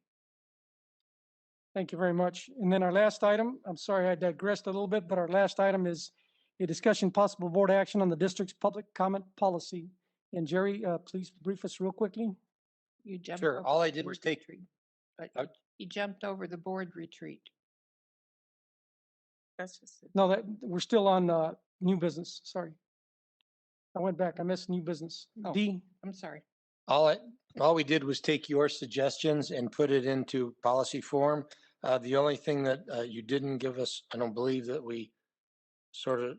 Thank you very much. And then our last item, I'm sorry I digressed a little bit, but our last item is a discussion possible board action on the district's public comment policy. And Jerry, please brief us real quickly. You jumped Sure, over all I the did was board take, retreat. You jumped over the board retreat. That's just it. No, that we're still on new business. Sorry. I went back. I missed new business. Oh. D. I'm sorry. all we did was take your suggestions and put it into policy form. The only thing that you didn't give us, I don't believe that we sort of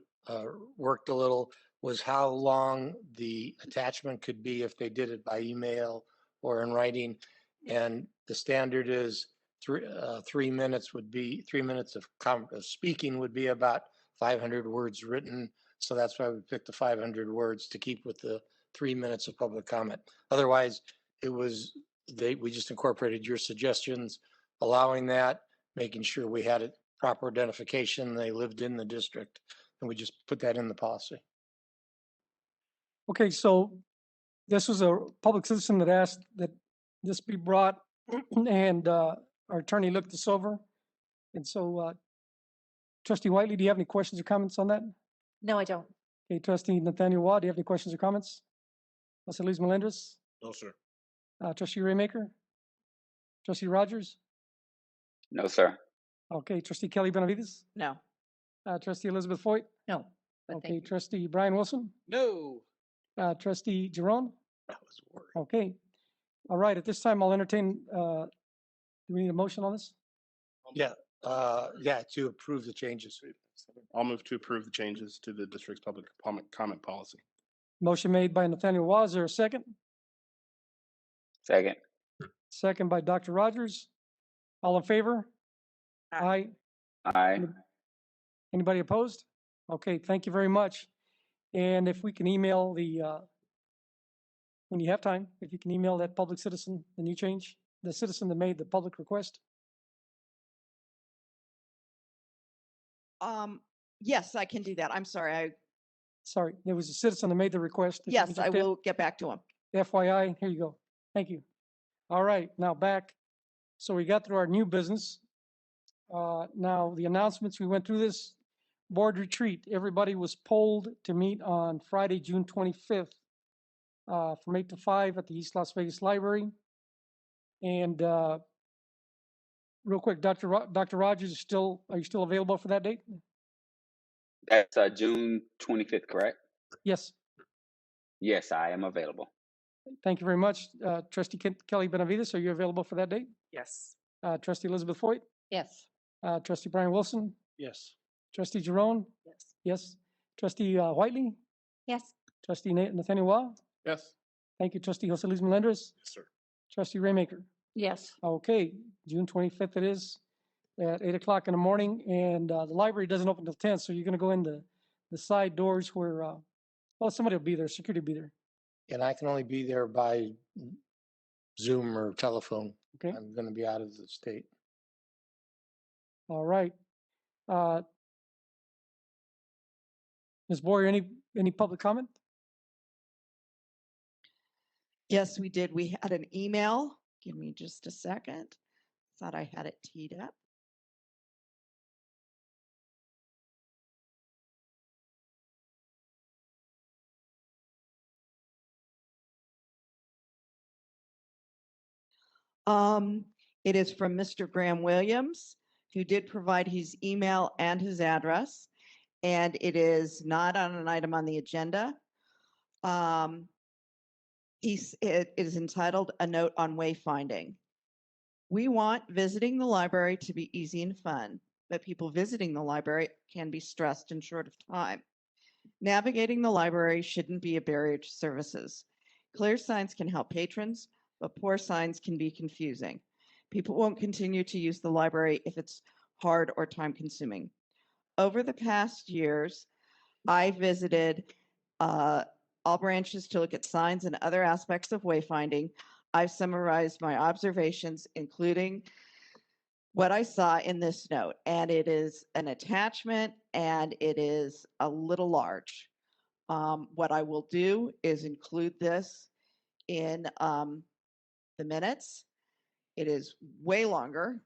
worked a little, was how long the attachment could be if they did it by email or in writing. And the standard is 3 minutes would be, 3 minutes of speaking would be about 500 words written. So that's why we picked the 500 words to keep with the 3 minutes of public comment. Otherwise, it was, we just incorporated your suggestions, allowing that, making sure we had it proper identification, they lived in the district, and we just put that in the policy. Okay, so this was a public citizen that asked that this be brought, and our attorney looked this over. And so, Trustee Whiteley, do you have any questions or comments on that? No, I don't. Okay, Trustee Nathaniel Waugh, do you have any questions or comments? Jose Luis Melendez? No, sir. Trustee Raymaker? Trustee Rogers? No, sir. Okay, Trustee Kelly Benavides? No. Trustee Elizabeth Foyt? No, but Okay, thank you. Trustee Brian Wilson? No. Trustee Jerome? That was worried. Okay. All right, at this time, I'll entertain, do we need a motion on this? Yeah, to approve the changes. I'll move to approve the changes to the district's public comment policy. Motion made by Nathaniel Waugh, is there a second? Second. Second by Dr. Rogers. All in favor? Aye. Aye. Anybody opposed? Okay, thank you very much. And if we can email the, when you have time, if you can email that public citizen, the new change, the citizen that made the public request. Yes, I can do that. I'm sorry. Sorry, there was a citizen that made the request. If you can Yes, just I will get back to him. FYI, here you go. Thank you. All right, now back. So we got through our new business. Now the announcements, we went through this board retreat. Everybody was polled to meet on Friday, June 25th, from 8 to 5 at the East Las Vegas Library. And real quick, Dr. Rogers is still, are you still available for that date? That's June 25th, correct? Yes. Yes, I am available. Thank you very much. Trustee Kelly Benavides, are you available for that date? Yes. Trustee Elizabeth Foyt? Yes. Trustee Brian Wilson? Yes. Trustee Jerome? Yes. Yes. Trustee Whiteley? Yes. Trustee Nathaniel Waugh? Yes. Thank you, Trustee Jose Luis Melendez? Yes, sir. Trustee Raymaker? Yes. Okay, June 25th it is at 8 o'clock in the morning, and the library doesn't open till 10, so you're gonna go in the side doors where, well, somebody will be there, security will be there. And I can only be there by Zoom or telephone. Okay. I'm gonna be out of the state. All right. Ms. Boyer, any public comment? Yes, we did. We had an email. Give me just a second. Thought I had it teed up. It is from Mr. Graham Williams, who did provide his email and his address, and it is not on an item on the agenda. It is entitled A Note on Wayfinding. We want visiting the library to be easy and fun, but people visiting the library can be stressed and short of time. Navigating the library shouldn't be a barrier to services. Clear signs can help patrons, but poor signs can be confusing. People won't continue to use the library if it's hard or time consuming. Over the past years, I visited all branches to look at signs and other aspects of wayfinding. I've summarized my observations, including what I saw in this note, and it is an attachment and it is a little large. What I will do is include this in the minutes. It is way longer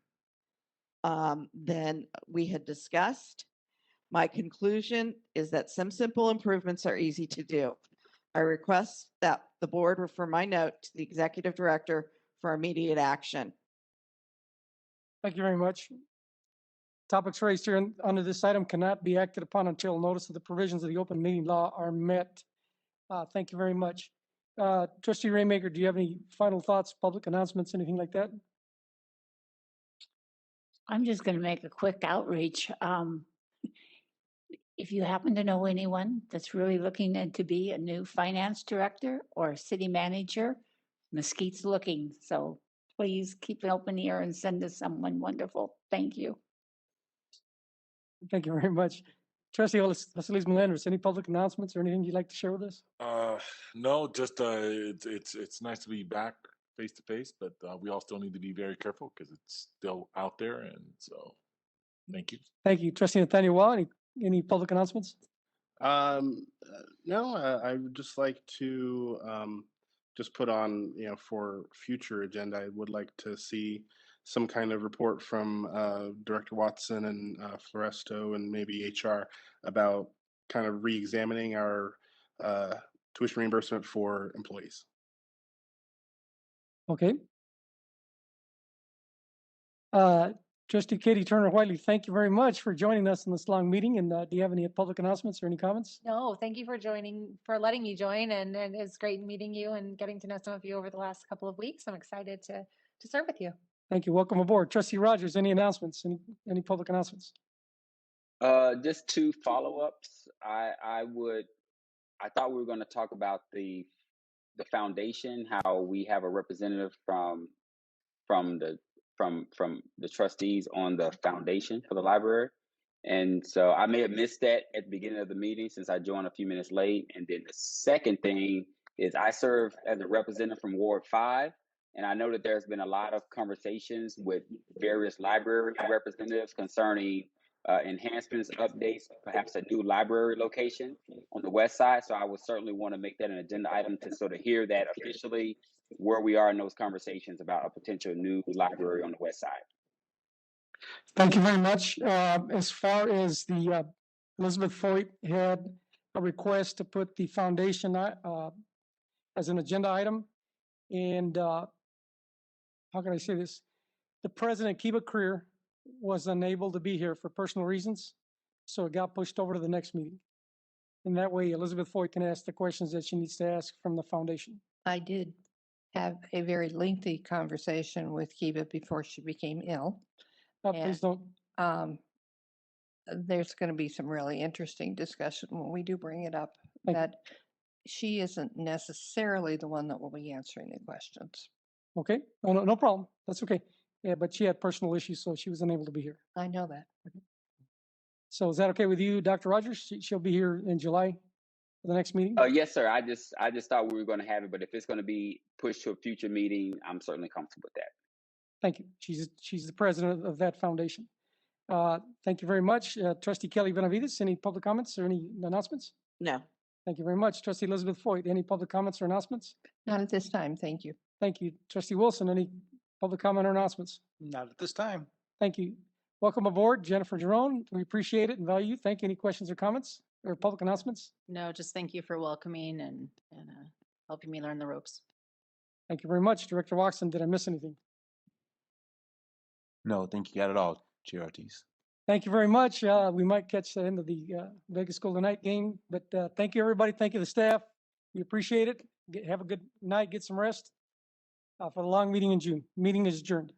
than we had discussed. My conclusion is that some simple improvements are easy to do. I request that the board refer my note to the executive director for immediate action. Thank you very much. Topics raised here under this item cannot be acted upon until notice of the provisions of the open meeting law are met. Thank you very much. Trustee Raymaker, do you have any final thoughts, public announcements, anything like that? I'm just going to make a quick outreach. If you happen to know anyone that's really looking to be a new finance director or city manager, Mesquite's looking. So please keep an open ear and send us someone wonderful. Thank you. Thank you very much. Trustee Elias Melendez, any public announcements or anything you'd like to share with us? No, just it's nice to be back face to face, but we all still need to be very careful because it's still out there, and so thank you. Thank you. Trustee Nathaniel Wall, any public announcements? No, I would just like to just put on, for future agenda, I would like to see some kind of report from Director Watson and Floresto and maybe HR about kind of re-examining our tuition reimbursement for employees. Okay. Trustee Katie Turner Whiteley, thank you very much for joining us in this long meeting. And do you have any public announcements or any comments? No, thank you for letting me join, and it's great meeting you and getting to know some of you over the last couple of weeks. I'm excited to serve with you. Thank you. Welcome aboard. Trustee Rogers, any announcements? Any public announcements? Just two follow-ups. I thought we were going to talk about the foundation, how we have a representative from the trustees on the foundation for the library. And so I may have missed that at the beginning of the meeting since I joined a few minutes late. And then the second thing is I serve as a representative from Ward 5. And I know that there's been a lot of conversations with various library representatives concerning enhancements, updates, perhaps a new library location on the west side. So I would certainly want to make that an agenda item to sort of hear that officially, where we are in those conversations about a potential new library on the west side. Thank you very much. As far as the Elizabeth Foyt had a request to put the foundation as an agenda item, and how can I say this? The president, Kiba Career, was unable to be here for personal reasons, so it got pushed over to the next meeting. And that way, Elizabeth Foyt can ask the questions that she needs to ask from the foundation. I did have a very lengthy conversation with Kiva before she became ill. Please don't. There's going to be some really interesting discussion when we do bring it up, that she isn't necessarily the one that will be answering the questions. Okay, no problem. That's okay. Yeah, but she had personal issues, so she was unable to be here. I know that. Okay. So is that okay with you, Dr. Rogers? She'll be here in July for the next meeting? Yes, sir. I just thought we were going to have it, but if it's going to be pushed to a future meeting, I'm certainly comfortable with that. Thank you. She's the president of that foundation. Thank you very much. Trustee Kelly Benavides, any public comments or any announcements? No. Thank you very much. Trustee Elizabeth Foyt, any public comments or announcements? Not at this time. Thank you. Thank you. Trustee Wilson, any public comment or announcements? Not at this time. Thank you. Welcome aboard, Jennifer Jerome. We appreciate it and value you. Thank you. Any questions or comments or public announcements? No, just thank you for welcoming and helping me learn the ropes. Thank you very much. Director Watson, did I miss anything? No, thank you. Got it all, Chair Ortiz. Thank you very much. We might catch the end of the Vegas Golden Knight game, but thank you, everybody. Thank you, the staff. We appreciate it. Have a good night. Get some rest for the long meeting in June. Meeting is adjourned.